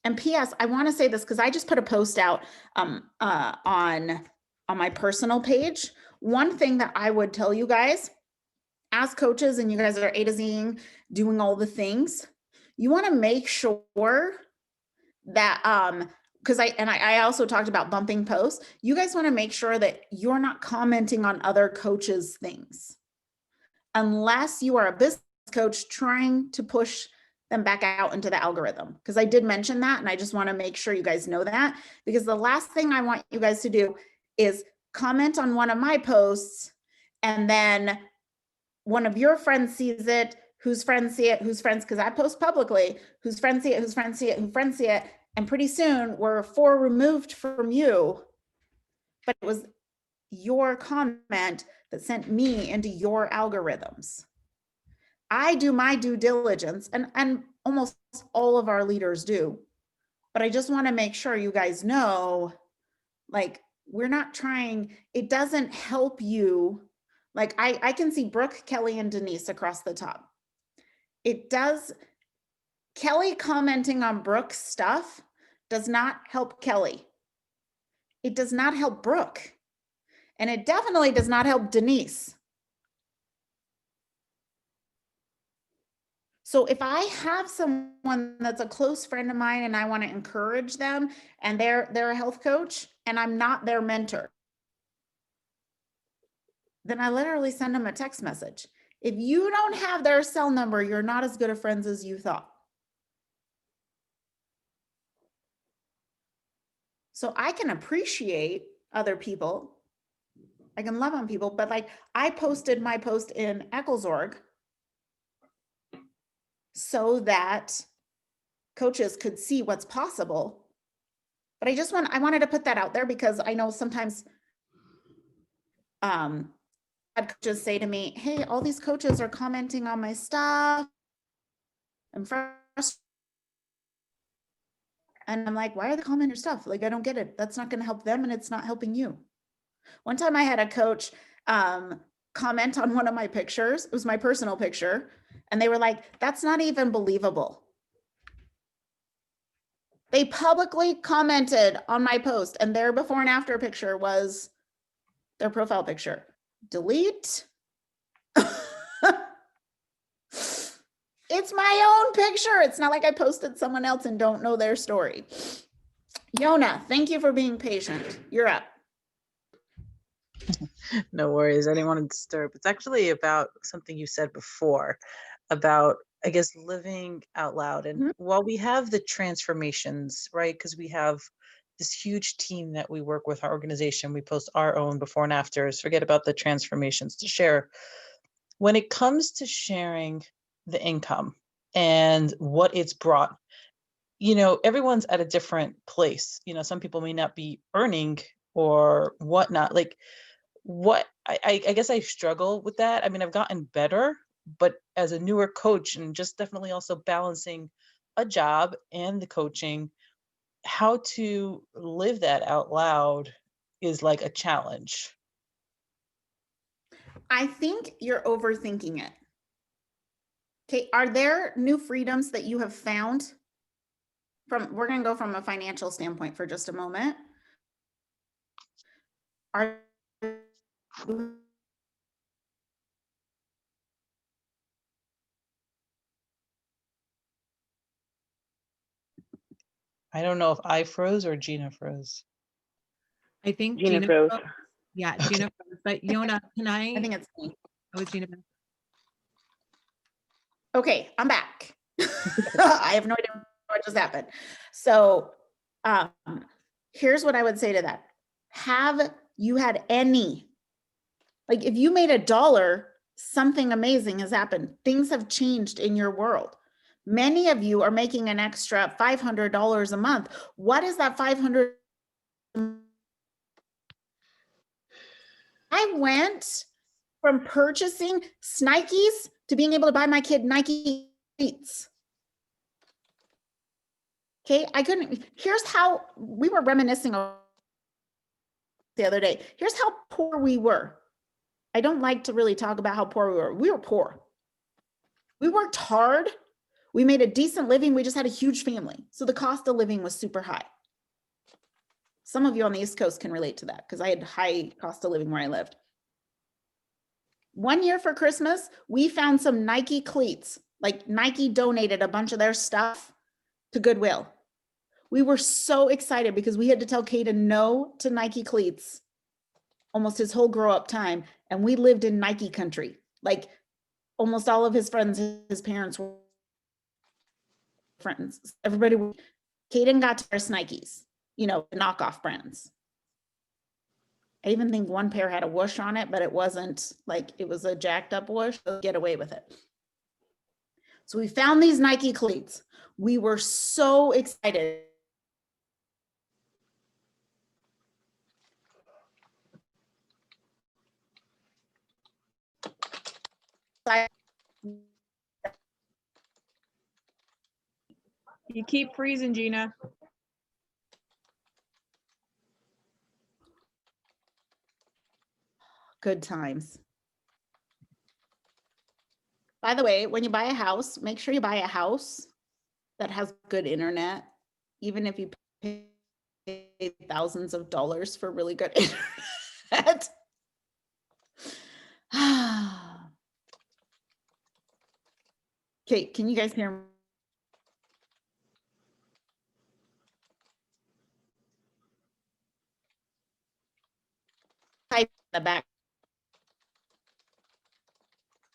S1: And P.S., I want to say this because I just put a post out on my personal page. One thing that I would tell you guys as coaches, and you guys are A to Z doing all the things, you want to make sure that because I also talked about bumping posts. You guys want to make sure that you're not commenting on other coaches' things unless you are a business coach trying to push them back out into the algorithm. Because I did mention that, and I just want to make sure you guys know that, because the last thing I want you guys to do is comment on one of my posts and then one of your friends sees it, whose friends see it, whose friends, because I post publicly, whose friends see it, whose friends see it, whose friends see it, and pretty soon we're 4 removed from you, but it was your comment that sent me into your algorithms. I do my due diligence, and almost all of our leaders do, but I just want to make sure you guys know, like, we're not trying, it doesn't help you. Like I can see Brooke, Kelly, and Denise across the top. It does, Kelly commenting on Brooke's stuff does not help Kelly. It does not help Brooke. And it definitely does not help Denise. So if I have someone that's a close friend of mine and I want to encourage them and they're a health coach and I'm not their mentor, then I literally send them a text message. If you don't have their cell number, you're not as good of friends as you thought. So I can appreciate other people. I can love on people, but like I posted my post in Ecclesorg so that coaches could see what's possible. But I wanted to put that out there because I know sometimes had coaches say to me, hey, all these coaches are commenting on my stuff. I'm frustrated. And I'm like, why are they commenting your stuff? Like, I don't get it. That's not going to help them and it's not helping you. One time I had a coach comment on one of my pictures. It was my personal picture. And they were like, that's not even believable. They publicly commented on my post and their before and after picture was their profile picture. Delete. It's my own picture. It's not like I posted someone else and don't know their story. Yona, thank you for being patient. You're up.
S5: No worries. I didn't want to disturb. It's actually about something you said before about, I guess, living out loud. And while we have the transformations, right? Because we have this huge team that we work with, our organization, we post our own before and afters, forget about the transformations to share. When it comes to sharing the income and what it's brought, you know, everyone's at a different place. You know, some people may not be earning or whatnot. Like, what I guess I struggle with that. I mean, I've gotten better, but as a newer coach and just definitely also balancing a job and the coaching, how to live that out loud is like a challenge.
S1: I think you're overthinking it. Okay, are there new freedoms that you have found we're going to go from a financial standpoint for just a moment. Are
S5: I don't know if I froze or Gina froze.
S6: I think
S7: Gina froze.
S6: Yeah, Gina froze. But Yona, can
S1: I think it's me.
S6: Oh, it's Gina.
S1: Okay, I'm back. I have no idea what just happened. So here's what I would say to that. Have you had any, like if you made $1, something amazing has happened. Things have changed in your world. Many of you are making an extra $500 a month. What is that $500? I went from purchasing Nikes to being able to buy my kid Nike cleats. Okay, I couldn't, here's how, we were reminiscing the other day. Here's how poor we were. I don't like to really talk about how poor we were. We were poor. We worked hard. We made a decent living. We just had a huge family. So the cost of living was super high. Some of you on the East Coast can relate to that because I had high cost of living where I lived. One year for Christmas, we found some Nike cleats. Like Nike donated a bunch of their stuff to Goodwill. We were so excited because we had to tell Caden no to Nike cleats almost his whole grow up time. And we lived in Nike country. Like almost all of his friends, his parents were friends. Everybody, Caden got to wear Nikes, you know, knockoff brands. I even think one pair had a whoosh on it, but it wasn't like, it was a jacked up whoosh, so get away with it. So we found these Nike cleats. We were so excited.
S3: You keep freezing, Gina.
S1: Good times. By the way, when you buy a house, make sure you buy a house that has good internet, even if you pay thousands of dollars for really good internet. Okay, can you guys hear me? Type in the back.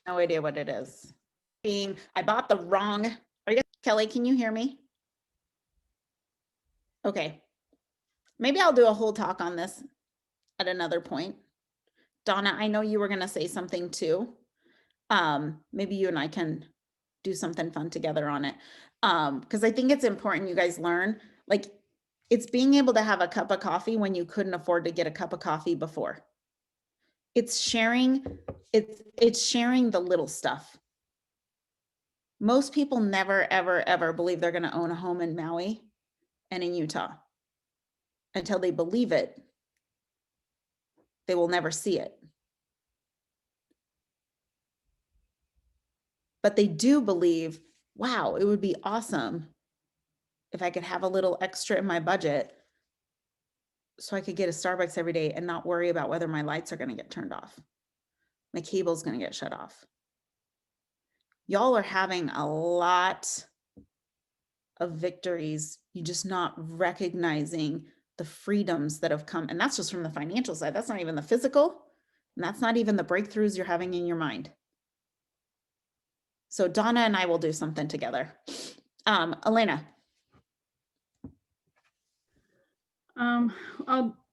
S1: No idea what it is. I bought the wrong. Are you guys, Kelly, can you hear me? Okay. maybe I'll do a whole talk on this at another point. Donna, I know you were going to say something too. Maybe you and I can do something fun together on it. Because I think it's important you guys learn, like, it's being able to have a cup of coffee when you couldn't afford to get a cup of coffee before. It's sharing, it's sharing the little stuff. Most people never, ever, ever believe they're going to own a home in Maui and in Utah. Until they believe it, they will never see it. But they do believe, wow, it would be awesome if I could have a little extra in my budget so I could get a Starbucks every day and not worry about whether my lights are going to get turned off. My cable's going to get shut off. Y'all are having a lot of victories. You're just not recognizing the freedoms that have come. And that's just from the financial side. That's not even the physical. And that's not even the breakthroughs you're having in your mind. So Donna and I will do something together. Elena.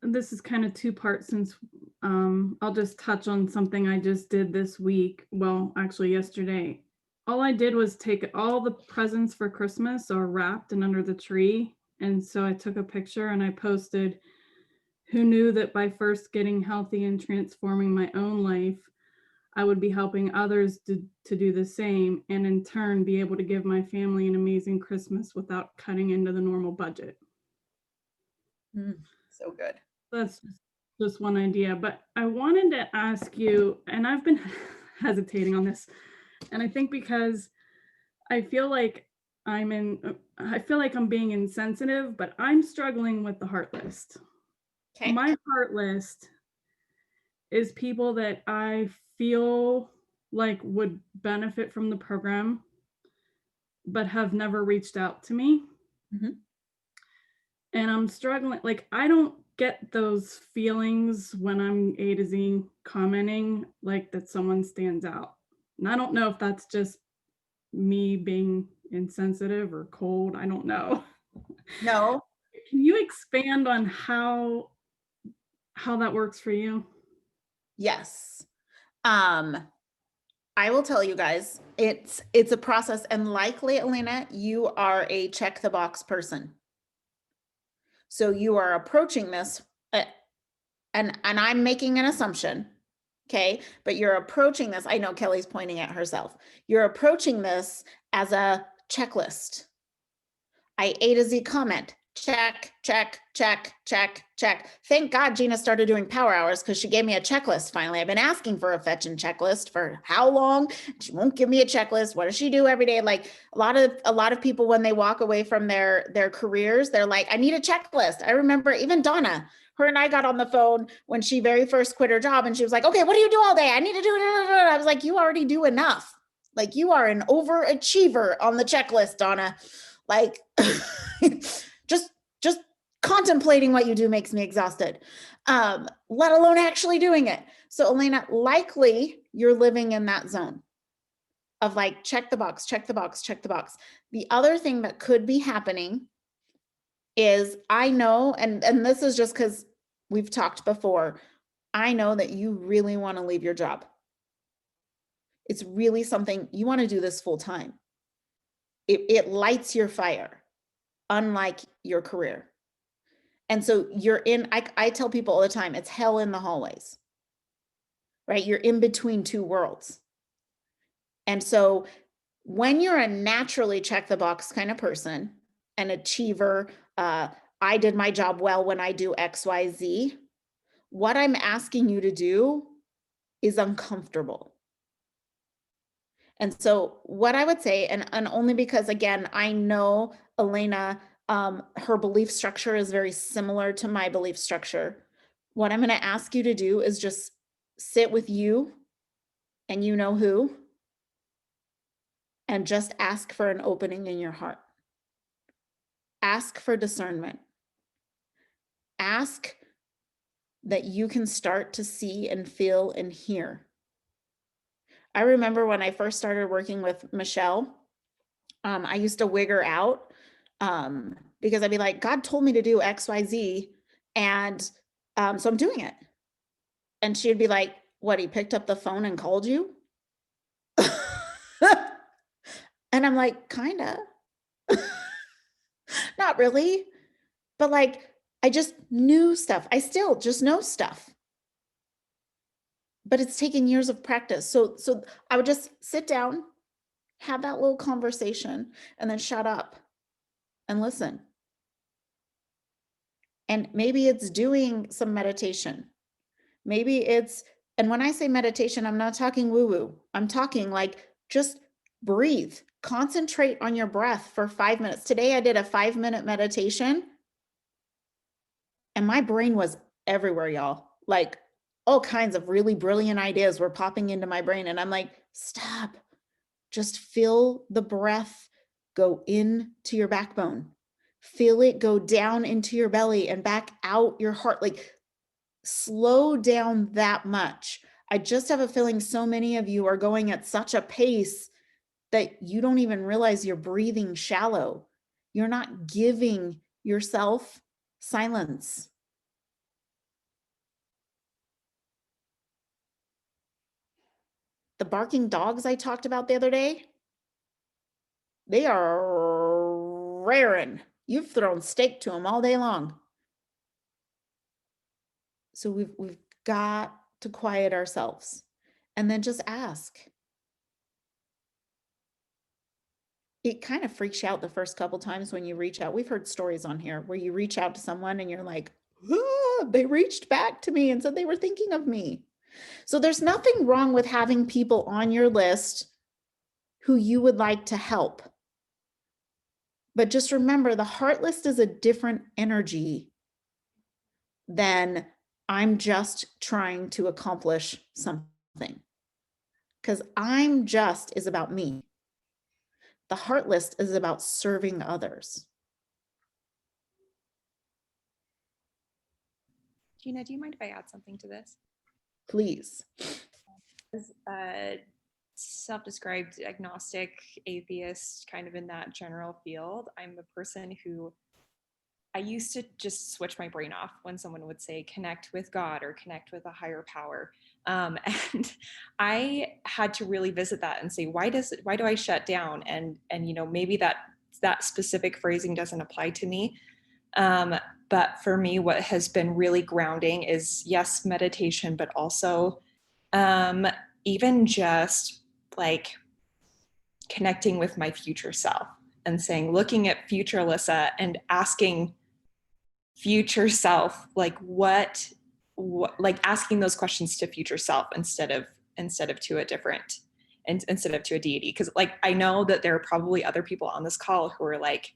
S7: This is kind of two parts since I'll just touch on something I just did this week. Well, actually yesterday. All I did was take all the presents for Christmas are wrapped and under the tree. And so I took a picture and I posted, who knew that by first getting healthy and transforming my own life, I would be helping others to do the same, and in turn be able to give my family an amazing Christmas without cutting into the normal budget.
S1: So good.
S7: That's just one idea, but I wanted to ask you, and I've been hesitating on this, and I think because I feel like I'm being insensitive, but I'm struggling with the heart list.
S1: Okay.
S7: My heart list is people that I feel like would benefit from the program, but have never reached out to me.
S1: Mhm.
S7: And I'm struggling, like, I don't get those feelings when I'm A to Z commenting, like that someone stands out. And I don't know if that's just me being insensitive or cold. I don't know.
S1: No.
S7: Can you expand on how that works for you?
S1: Yes. I will tell you guys, it's a process, and likely, Elena, you are a check the box person. So you are approaching this, and I'm making an assumption, okay? But you're approaching this, I know Kelly's pointing at herself. You're approaching this as a checklist. I A to Z comment, check, check, check, check, check. Thank God Gina started doing power hours because she gave me a checklist finally. I've been asking for a fetching checklist for how long? She won't give me a checklist. What does she do every day? Like a lot of people, when they walk away from their careers, they're like, I need a checklist. I remember even Donna, her and I got on the phone when she very first quit her job, and she was like, okay, what do you do all day? I need to do it. I was like, you already do enough. Like, you are an overachiever on the checklist, Donna. Like, just contemplating what you do makes me exhausted, let alone actually doing it. So Elena, likely you're living in that zone of like, check the box, check the box, check the box. The other thing that could be happening is, I know, and this is just because we've talked before, I know that you really want to leave your job. It's really something you want to do this full time. It lights your fire, unlike your career. And so you're in, I tell people all the time, it's hell in the hallways, right? You're in between two worlds. And so when you're a naturally check the box kind of person, an achiever, I did my job well when I do X, Y, Z, what I'm asking you to do is uncomfortable. And so what I would say, and only because, again, I know Elena, her belief structure is very similar to my belief structure. What I'm going to ask you to do is just sit with you and you know who, and just ask for an opening in your heart. Ask for discernment. Ask that you can start to see and feel and hear. I remember when I first started working with Michelle, I used to wig her out because I'd be like, God told me to do X, Y, Z. And so I'm doing it. And she'd be like, what, he picked up the phone and called you? And I'm like, kinda. Not really. But like, I just knew stuff. I still just know stuff. But it's taken years of practice. So I would just sit down, have that little conversation, and then shut up and listen. And maybe it's doing some meditation. Maybe it's, and when I say meditation, I'm not talking woo-woo. I'm talking like just breathe, concentrate on your breath for 5 minutes. Today I did a 5-minute meditation and my brain was everywhere, y'all. Like all kinds of really brilliant ideas were popping into my brain. And I'm like, stop, just feel the breath go into your backbone. Feel it go down into your belly and back out your heart. Like slow down that much. I just have a feeling so many of you are going at such a pace that you don't even realize you're breathing shallow. You're not giving yourself silence. The barking dogs I talked about the other day, they are raring. You've thrown steak to them all day long. So we've got to quiet ourselves and then just ask. It kind of freaks you out the first couple times when you reach out. We've heard stories on here where you reach out to someone and you're like, ah, they reached back to me and said they were thinking of me. So there's nothing wrong with having people on your list who you would like to help. But just remember, the heart list is a different energy than I'm just trying to accomplish something. Because I'm just is about me. The heart list is about serving others.
S8: Gina, do you mind if I add something to this?
S1: Please.
S8: As a self-described agnostic, atheist, kind of in that general field, I'm a person who I used to just switch my brain off when someone would say connect with God or connect with a higher power. And I had to really visit that and say, why do I shut down? And maybe that specific phrasing doesn't apply to me. But for me, what has been really grounding is, yes, meditation, but also even just like connecting with my future self and saying, looking at future Alyssa and asking future self, like what like asking those questions to future self instead of to a different, and instead of to a deity. Because like I know that there are probably other people on this call who are like,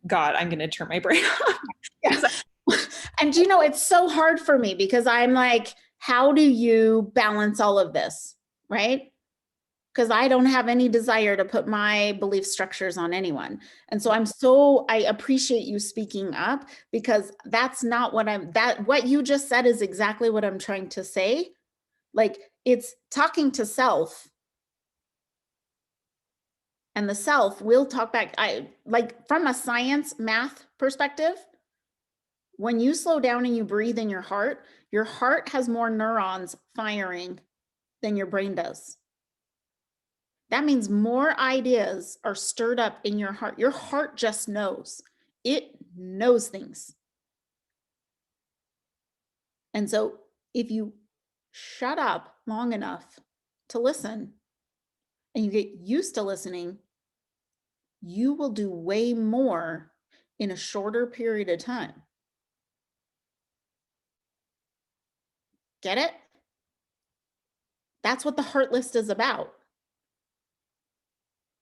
S8: God, I'm going to turn my brain off.
S1: Yes. And it's so hard for me because I'm like, how do you balance all of this, right? Because I don't have any desire to put my belief structures on anyone. And so I appreciate you speaking up, because that's not what what you just said is exactly what I'm trying to say. Like it's talking to self, and the self will talk back. I like from a science math perspective, when you slow down and you breathe in your heart has more neurons firing than your brain does. That means more ideas are stirred up in your heart. Your heart just knows. It knows things. And so if you shut up long enough to listen and you get used to listening, you will do way more in a shorter period of time. Get it? That's what the heart list is about.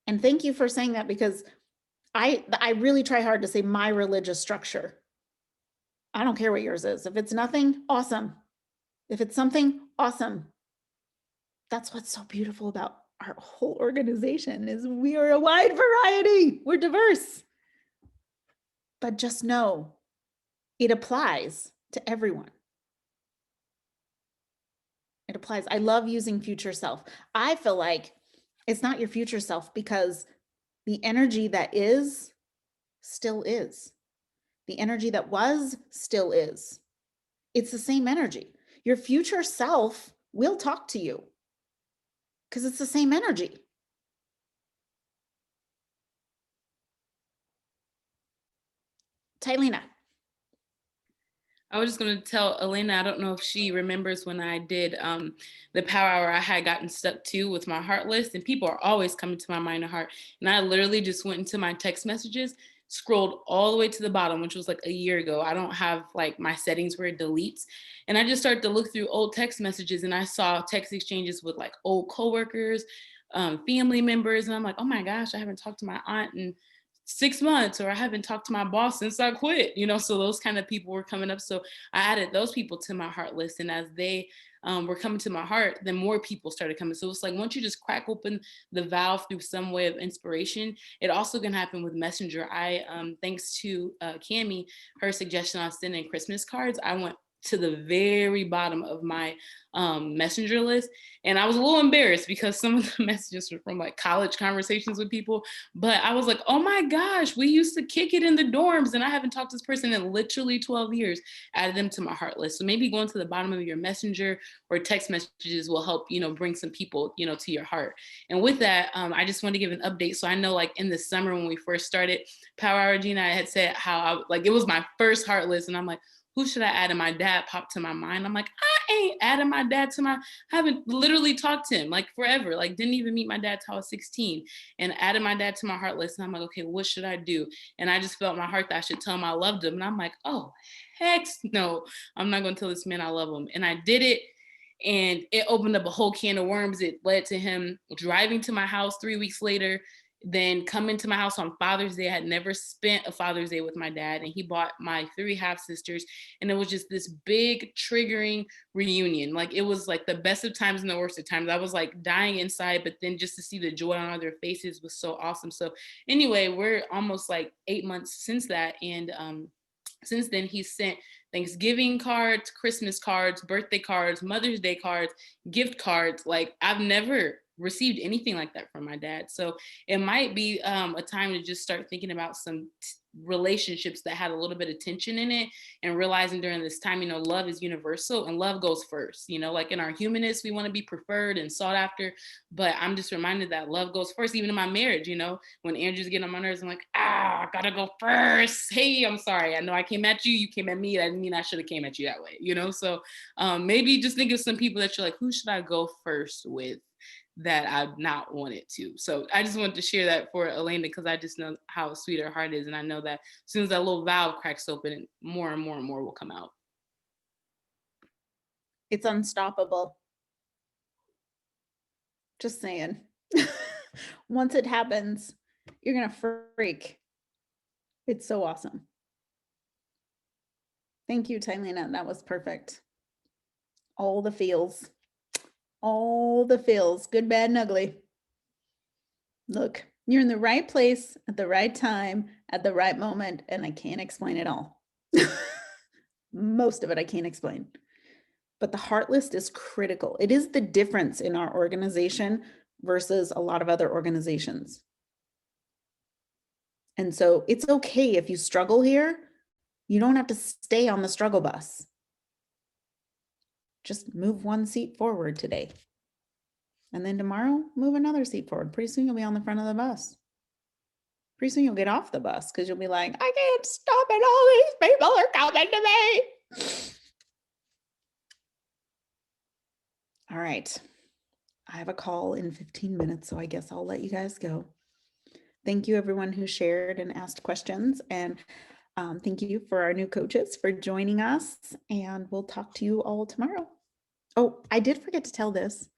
S1: And thank you for saying that, because I really try hard to say my religious structure. I don't care what yours is. If it's nothing, awesome. If it's something, awesome. That's what's so beautiful about our whole organization is we are a wide variety. We're diverse. But just know it applies to everyone. It applies. I love using future self. I feel like it's not your future self, because the energy that is still is. The energy that was still is. It's the same energy. Your future self will talk to you because it's the same energy. Tylena.
S9: I was just going to tell Elena, I don't know if she remembers when I did the power hour, I had gotten stuck too with my heart list, and people are always coming to my mind and heart. And I literally just went into my text messages, scrolled all the way to the bottom, which was like a year ago. I don't have like my settings where it deletes. And I just started to look through old text messages, and I saw text exchanges with like old coworkers, family members. And I'm like, oh my gosh, I haven't talked to my aunt in 6 months, or I haven't talked to my boss since I quit, so those kind of people were coming up. So I added those people to my heart list. And as they were coming to my heart, then more people started coming. So it's like, once you just crack open the valve through some way of inspiration, it also can happen with Messenger. Thanks to Cami, her suggestion on sending Christmas cards, I went to the very bottom of my Messenger list. And I was a little embarrassed because some of the messages were from like college conversations with people. But I was like, oh my gosh, we used to kick it in the dorms, and I haven't talked to this person in literally 12 years. Added them to my heart list. So maybe going to the bottom of your Messenger or text messages will help, bring some people, to your heart. And with that, I just want to give an update. So I know like in the summer when we first started Power Hour, Gina, I had said how it was my first heart list. And I'm like, who should I add? And my dad popped to my mind. I'm like, I ain't adding my dad to I haven't literally talked to him like forever. Like didn't even meet my dad till I was 16, and added my dad to my heart list. And I'm like, okay, what should I do? And I just felt in my heart that I should tell him I loved him. And I'm like, oh, heck no, I'm not going to tell this man I love him. And I did it. And it opened up a whole can of worms. It led to him driving to my house 3 weeks later, then coming to my house on Father's Day. I had never spent a Father's Day with my dad, and he bought my 3 half sisters. And it was just this big triggering reunion. Like it was like the best of times and the worst of times. I was like dying inside, but then just to see the joy on their faces was so awesome. So anyway, we're almost like 8 months since that. And since then, he's sent Thanksgiving cards, Christmas cards, birthday cards, Mother's Day cards, gift cards. Like I've never received anything like that from my dad. So it might be a time to just start thinking about some relationships that had a little bit of tension in it, and realizing during this time, love is universal and love goes first. Like in our humanness, we want to be preferred and sought after, but I'm just reminded that love goes first. Even in my marriage, when Andrew's getting on my nerves, I'm like, I gotta go first. Hey, I'm sorry. I know I came at you. You came at me. That didn't mean I should have came at you that way, So maybe just think of some people that you're like, who should I go first with that I've not wanted to. So I just wanted to share that for Elena, because I just know how sweet her heart is. And I know that as soon as that little valve cracks open, more and more and more will come out.
S1: It's unstoppable. Just saying. Once it happens, you're going to freak. It's so awesome. Thank you, Tylena. That was perfect. All the feels. All the feels, good, bad, and ugly. Look, you're in the right place at the right time at the right moment, and I can't explain it all. Most of it I can't explain. But the heart list is critical. It is the difference in our organization versus a lot of other organizations. And so it's okay if you struggle here. You don't have to stay on the struggle bus. Just move one seat forward today. And then tomorrow, move another seat forward. Pretty soon you'll be on the front of the bus. Pretty soon you'll get off the bus because you'll be like, I can't stop it. All these people are coming to me. All right. I have a call in 15 minutes, so I guess I'll let you guys go. Thank you, everyone who shared and asked questions. And thank you for our new coaches for joining us. And we'll talk to you all tomorrow. Oh, I did forget to tell this.